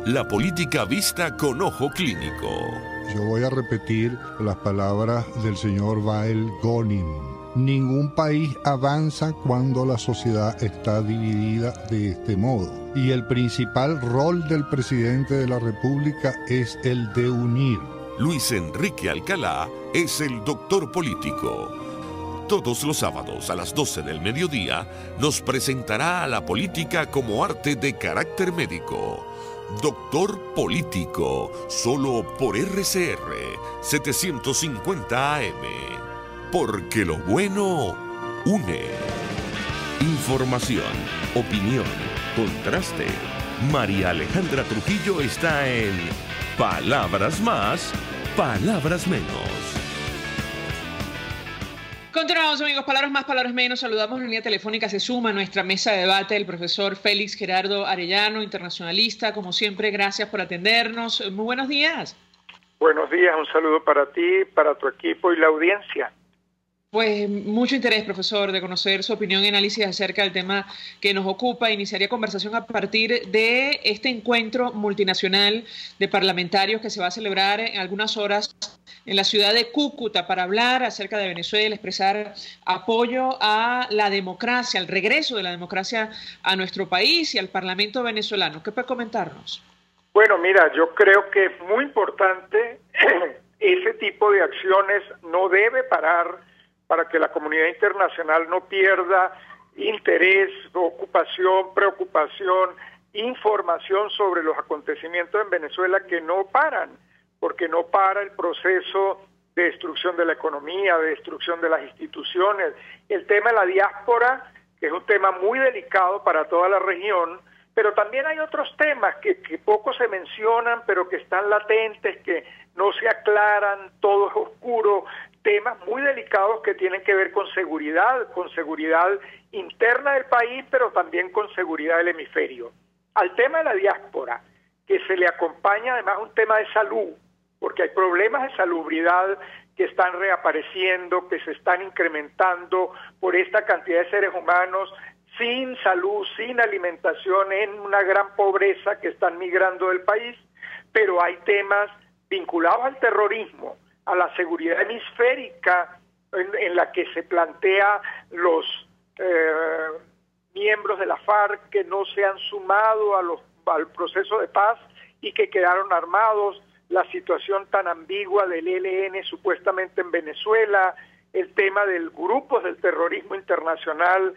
La política vista con ojo clínico. Yo voy a repetir las palabras del señor Wael Gonin. Ningún país avanza cuando la sociedad está dividida de este modo. Y el principal rol del presidente de la República es el de unir. Luis Enrique Alcalá es el doctor político. Todos los sábados a las 12 del mediodía nos presentará a la política como arte de carácter médico. Doctor Político, solo por RCR 750 AM. Porque lo bueno une. Información, opinión, contraste. María Alejandra Trujillo está en Palabras Más, Palabras Menos. Continuamos, amigos. Palabras más, palabras menos. Saludamos en línea telefónica. Se suma a nuestra mesa de debate el profesor Félix Gerardo Arellano, internacionalista. Como siempre, gracias por atendernos. Muy buenos días. Buenos días. Un saludo para ti, para tu equipo y la audiencia. Pues mucho interés, profesor, de conocer su opinión y análisis acerca del tema que nos ocupa. Iniciaría conversación a partir de este encuentro multinacional de parlamentarios que se va a celebrar en algunas horas en la ciudad de Cúcuta para hablar acerca de Venezuela, expresar apoyo a la democracia, al regreso de la democracia a nuestro país y al Parlamento venezolano. ¿Qué puede comentarnos? Bueno, mira, yo creo que es muy importante ese tipo de acciones no debe parar para que la comunidad internacional no pierda interés, ocupación, preocupación, información sobre los acontecimientos en Venezuela que no paran, porque no para el proceso de destrucción de la economía, de destrucción de las instituciones. El tema de la diáspora, que es un tema muy delicado para toda la región, pero también hay otros temas que poco se mencionan, pero que están latentes, que no se aclaran, todo es oscuro, temas muy delicados que tienen que ver con seguridad interna del país, pero también con seguridad del hemisferio. Al tema de la diáspora, que se le acompaña además un tema de salud, porque hay problemas de salubridad que están reapareciendo, que se están incrementando por esta cantidad de seres humanos sin salud, sin alimentación, en una gran pobreza que están migrando del país, pero hay temas vinculados al terrorismo, a la seguridad hemisférica, en la que se plantea los miembros de la FARC que no se han sumado al proceso de paz y que quedaron armados, la situación tan ambigua del ELN supuestamente en Venezuela, el tema del grupos del terrorismo internacional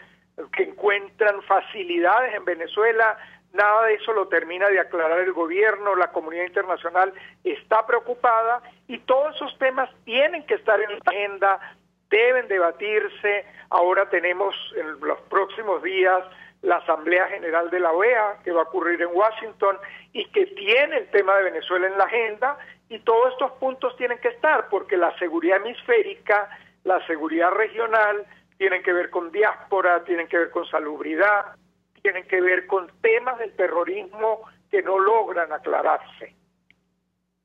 que encuentran facilidades en Venezuela. Nada de eso lo termina de aclarar el gobierno, la comunidad internacional está preocupada y todos esos temas tienen que estar en la agenda, deben debatirse. Ahora tenemos en los próximos días la Asamblea General de la OEA, que va a ocurrir en Washington, y que tiene el tema de Venezuela en la agenda, y todos estos puntos tienen que estar, porque la seguridad hemisférica, la seguridad regional, tienen que ver con diáspora, tienen que ver con salubridad, tienen que ver con temas del terrorismo que no logran aclararse.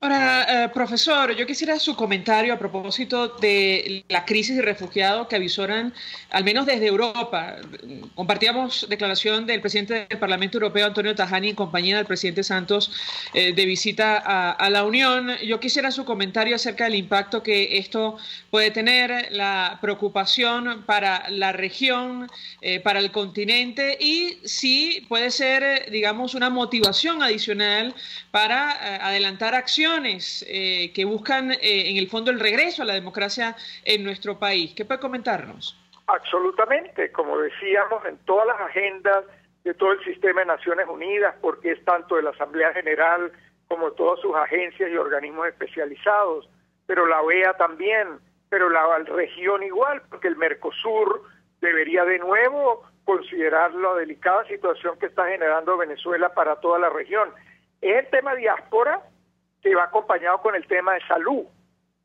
Ahora, profesor, yo quisiera su comentario a propósito de la crisis de refugiados que avisoran, al menos desde Europa. Compartíamos declaración del presidente del Parlamento Europeo, Antonio Tajani, en compañía del presidente Santos, de visita a la Unión. Yo quisiera su comentario acerca del impacto que esto puede tener, la preocupación para la región, para el continente, y si puede ser, digamos, una motivación adicional para adelantar acciones que buscan en el fondo el regreso a la democracia en nuestro país. ¿Qué puede comentarnos? Absolutamente, como decíamos, en todas las agendas de todo el sistema de Naciones Unidas, porque es tanto de la Asamblea General como todas sus agencias y organismos especializados, pero la OEA también, pero la región igual, porque el Mercosur debería de nuevo considerar la delicada situación que está generando Venezuela para toda la región. Es el tema diáspora que va acompañado con el tema de salud.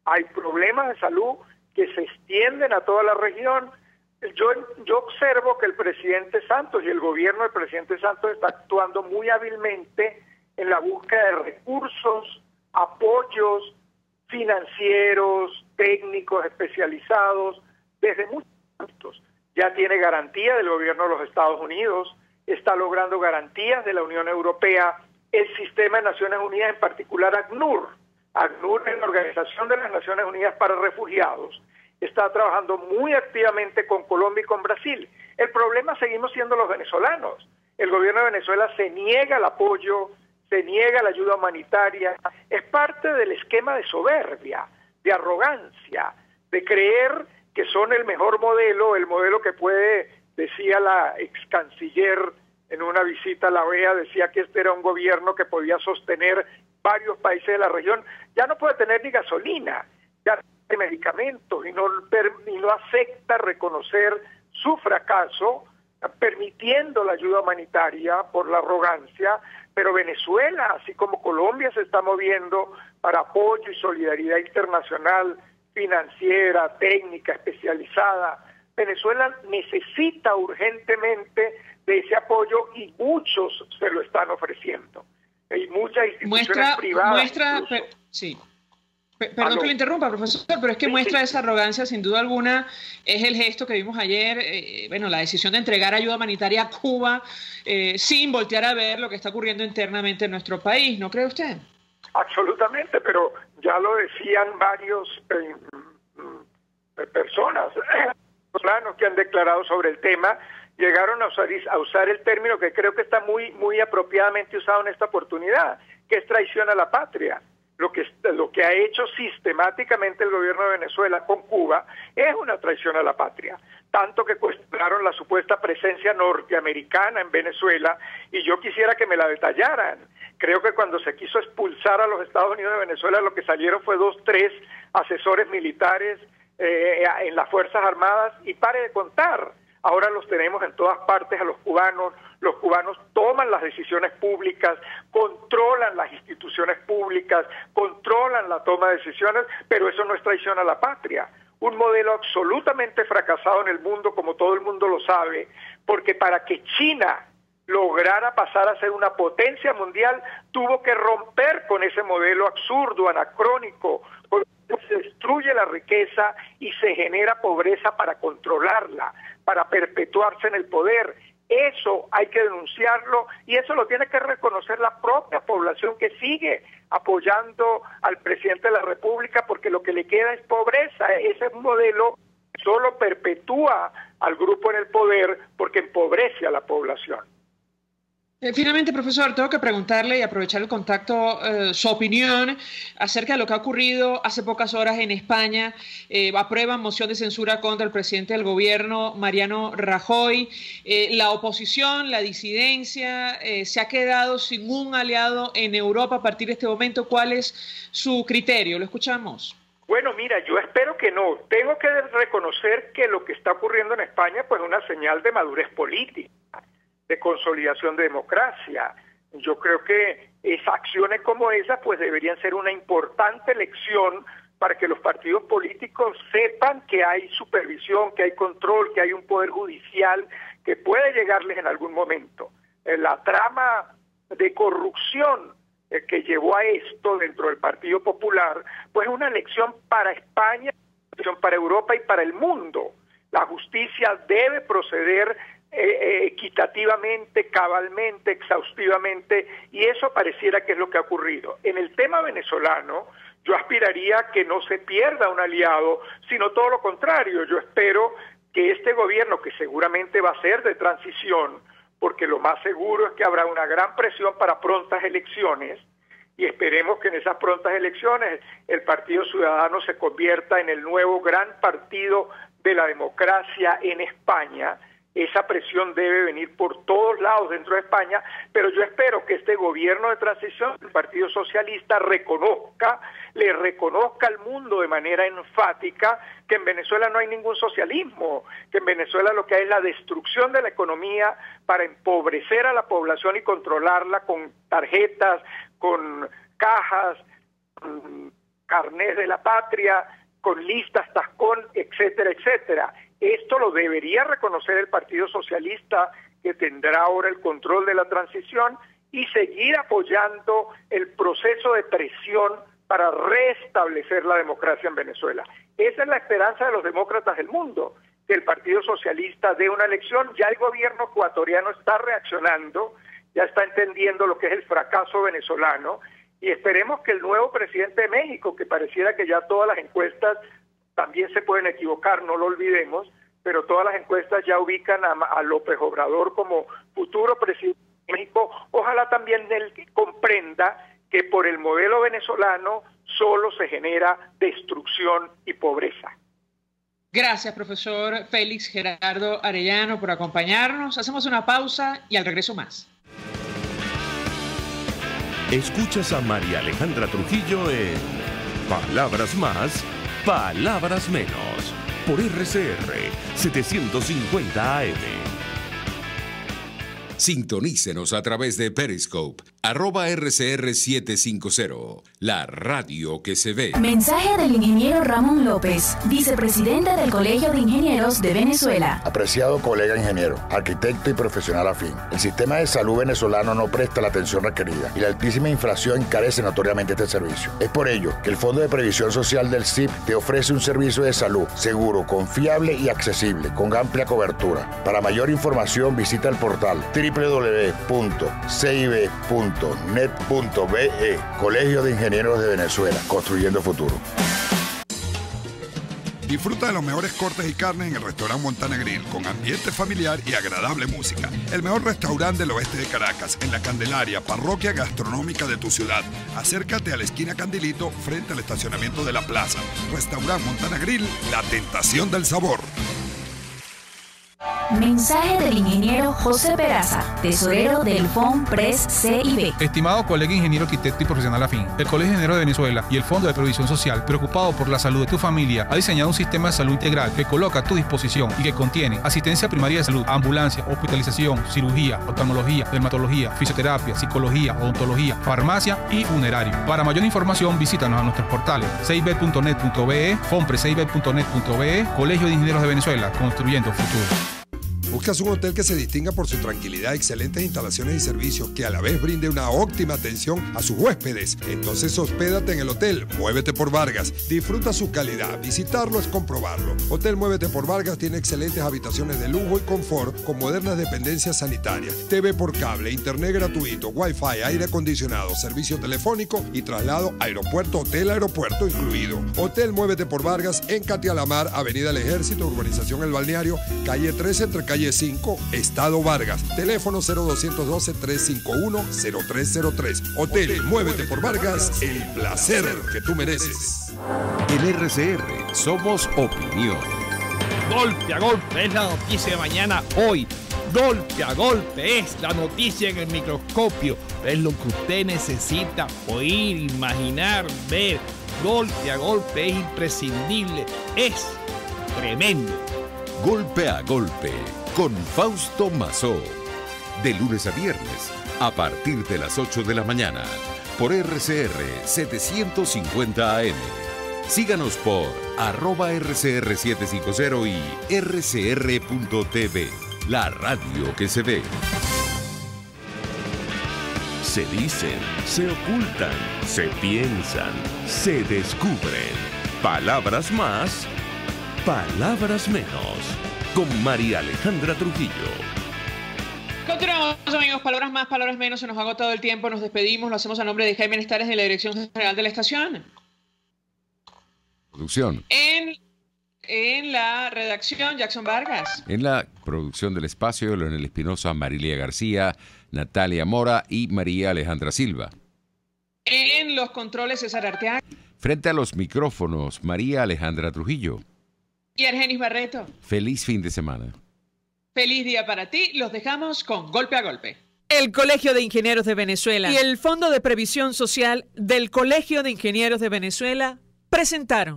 Hay problemas de salud que se extienden a toda la región. Yo observo que el presidente Santos y el gobierno del presidente Santos está actuando muy hábilmente en la búsqueda de recursos, apoyos financieros, técnicos especializados, desde muchos ámbitos. Ya tiene garantía del gobierno de los Estados Unidos, está logrando garantías de la Unión Europea, el sistema de Naciones Unidas, en particular ACNUR. ACNUR es la Organización de las Naciones Unidas para Refugiados. Está trabajando muy activamente con Colombia y con Brasil. El problema seguimos siendo los venezolanos. El gobierno de Venezuela se niega el apoyo, se niega la ayuda humanitaria. Es parte del esquema de soberbia, de arrogancia, de creer que son el mejor modelo, el modelo que puede, decía la ex canciller en una visita a la OEA, decía que este era un gobierno que podía sostener varios países de la región. Ya no puede tener ni gasolina, ya no tiene medicamentos, y no acepta reconocer su fracaso, permitiendo la ayuda humanitaria por la arrogancia. Pero Venezuela, así como Colombia, se está moviendo para apoyo y solidaridad internacional, financiera, técnica, especializada. Venezuela necesita urgentemente de ese apoyo y muchos se lo están ofreciendo. Hay muchas instituciones privadas. Sí. Perdón que lo interrumpa, profesor, pero es que muestra esa arrogancia, sin duda alguna, es el gesto que vimos ayer, la decisión de entregar ayuda humanitaria a Cuba sin voltear a ver lo que está ocurriendo internamente en nuestro país, ¿no cree usted? Absolutamente, pero ya lo decían varios personas que han declarado sobre el tema, llegaron a usar el término que creo que está muy apropiadamente usado en esta oportunidad, que es traición a la patria. lo que ha hecho sistemáticamente el gobierno de Venezuela con Cuba es una traición a la patria, tanto que cuestionaron la supuesta presencia norteamericana en Venezuela, y yo quisiera que me la detallaran. Creo que cuando se quiso expulsar a los Estados Unidos de Venezuela, lo que salieron fue 2, 3 asesores militares en las Fuerzas Armadas, y pare de contar. Ahora los tenemos en todas partes a los cubanos toman las decisiones públicas, controlan las instituciones públicas, controlan la toma de decisiones, pero eso no es traición a la patria. Un modelo absolutamente fracasado en el mundo, como todo el mundo lo sabe, porque para que China lograra pasar a ser una potencia mundial, tuvo que romper con ese modelo absurdo, anacrónico, porque se destruye la riqueza y se genera pobreza para controlarla, para perpetuarse en el poder. Eso hay que denunciarlo, y eso lo tiene que reconocer la propia población que sigue apoyando al presidente de la República, porque lo que le queda es pobreza. Ese modelo solo perpetúa al grupo en el poder porque empobrece a la población. Finalmente, profesor, tengo que preguntarle y aprovechar el contacto, su opinión acerca de lo que ha ocurrido hace pocas horas en España. Aprueban moción de censura contra el presidente del gobierno, Mariano Rajoy. La oposición, la disidencia, se ha quedado sin un aliado en Europa a partir de este momento. ¿Cuál es su criterio? Lo escuchamos. Bueno, mira, yo espero que no. Tengo que reconocer que lo que está ocurriendo en España pues es una señal de madurez política, de consolidación de democracia. Yo creo que acciones como esas pues deberían ser una importante lección para que los partidos políticos sepan que hay supervisión, que hay control, que hay un poder judicial que puede llegarles en algún momento. La trama de corrupción que llevó a esto dentro del Partido Popular pues es una lección para España, una lección para Europa y para el mundo. La justicia debe proceder equitativamente, cabalmente, exhaustivamente, y eso pareciera que es lo que ha ocurrido. En el tema venezolano, yo aspiraría a que no se pierda un aliado, sino todo lo contrario. Yo espero que este gobierno, que seguramente va a ser de transición, porque lo más seguro es que habrá una gran presión para prontas elecciones, y esperemos que en esas prontas elecciones el Partido Ciudadano se convierta en el nuevo gran partido de la democracia en España. Esa presión debe venir por todos lados dentro de España, pero yo espero que este gobierno de transición, el Partido Socialista, le reconozca al mundo de manera enfática que en Venezuela no hay ningún socialismo, que en Venezuela lo que hay es la destrucción de la economía para empobrecer a la población y controlarla con tarjetas, con cajas, con carnés de la patria, con listas tascón, etcétera, etcétera. Esto lo debería reconocer el Partido Socialista, que tendrá ahora el control de la transición, y seguir apoyando el proceso de presión para restablecer la democracia en Venezuela. Esa es la esperanza de los demócratas del mundo, que el Partido Socialista dé una elección. Ya el gobierno ecuatoriano está reaccionando, ya está entendiendo lo que es el fracaso venezolano, y esperemos que el nuevo presidente de México, que pareciera que ya todas las encuestas también se pueden equivocar, no lo olvidemos, pero todas las encuestas ya ubican a López Obrador como futuro presidente de México. Ojalá también él comprenda que por el modelo venezolano solo se genera destrucción y pobreza. Gracias, profesor Félix Gerardo Arellano, por acompañarnos. Hacemos una pausa y al regreso más. Escuchas a María Alejandra Trujillo en Palabras Más, Palabras Menos, por RCR 750 AM. Sintonícenos a través de Periscope, @RCR750, la radio que se ve. Mensaje del ingeniero Ramón López, vicepresidente del Colegio de Ingenieros de Venezuela. Apreciado colega ingeniero, arquitecto y profesional afín, el sistema de salud venezolano no presta la atención requerida y la altísima inflación encarece notoriamente este servicio. Es por ello que el Fondo de Previsión Social del CIP te ofrece un servicio de salud seguro, confiable y accesible, con amplia cobertura. Para mayor información visita el portal www.cib.net.be, Colegio de Ingenieros de Venezuela, construyendo futuro. Disfruta de los mejores cortes y carnes en el restaurante Montana Grill, con ambiente familiar y agradable música. El mejor restaurante del oeste de Caracas, en La Candelaria, parroquia gastronómica de tu ciudad. Acércate a la esquina Candilito, frente al estacionamiento de la plaza. Restaurante Montana Grill, la tentación del sabor. Mensaje del ingeniero José Peraza, tesorero del FONPRES CIB. Estimado colega ingeniero, arquitecto y profesional afín, el Colegio de Ingenieros de Venezuela y el Fondo de Previsión Social, preocupado por la salud de tu familia, ha diseñado un sistema de salud integral que coloca a tu disposición y que contiene asistencia primaria de salud, ambulancia, hospitalización, cirugía, oftalmología, dermatología, fisioterapia, psicología, odontología, farmacia y funerario. Para mayor información, visítanos a nuestros portales cib.net.be, fonprescib.net.be, Colegio de Ingenieros de Venezuela, construyendo futuro. ¿Buscas un hotel que se distinga por su tranquilidad, excelentes instalaciones y servicios, que a la vez brinde una óptima atención a sus huéspedes? Entonces hospédate en el Hotel Muévete por Vargas. Disfruta su calidad. Visitarlo es comprobarlo. Hotel Muévete por Vargas tiene excelentes habitaciones de lujo y confort con modernas dependencias sanitarias, TV por cable, internet gratuito, wifi, aire acondicionado, servicio telefónico y traslado aeropuerto-hotel-aeropuerto incluido. Hotel Muévete por Vargas en Catialamar, Avenida El Ejército, Urbanización El Balneario, calle 13 entre calle 5, Estado Vargas. Teléfono 0212-351-0303. Hotel Muévete por Vargas, el placer que tú mereces. En RCR somos opinión. Golpe a golpe es la noticia de mañana hoy. Golpe a golpe es la noticia en el microscopio. Es lo que usted necesita oír, imaginar, ver. Golpe a golpe es imprescindible. Es tremendo. Golpe a golpe con Fausto Mazó. De lunes a viernes, a partir de las 8 de la mañana, por RCR 750 AM. Síganos por @RCR750 y rcr.tv, la radio que se ve. Se dicen, se ocultan, se piensan, se descubren. Palabras más, palabras menos. Con María Alejandra Trujillo. Continuamos, amigos. Palabras más, palabras menos. Se nos ha agotado el tiempo. Nos despedimos. Lo hacemos a nombre de Jaime Nestares de la Dirección General de la Estación. Producción. En la redacción, Jackson Vargas. En la producción del espacio, Leonel Espinosa, Marilia García, Natalia Mora y María Alejandra Silva. En los controles, César Arteaga. Frente a los micrófonos, María Alejandra Trujillo. Y Argenis Barreto. Feliz fin de semana. Feliz día para ti. Los dejamos con Golpe a Golpe. El Colegio de Ingenieros de Venezuela y el Fondo de Previsión Social del Colegio de Ingenieros de Venezuela presentaron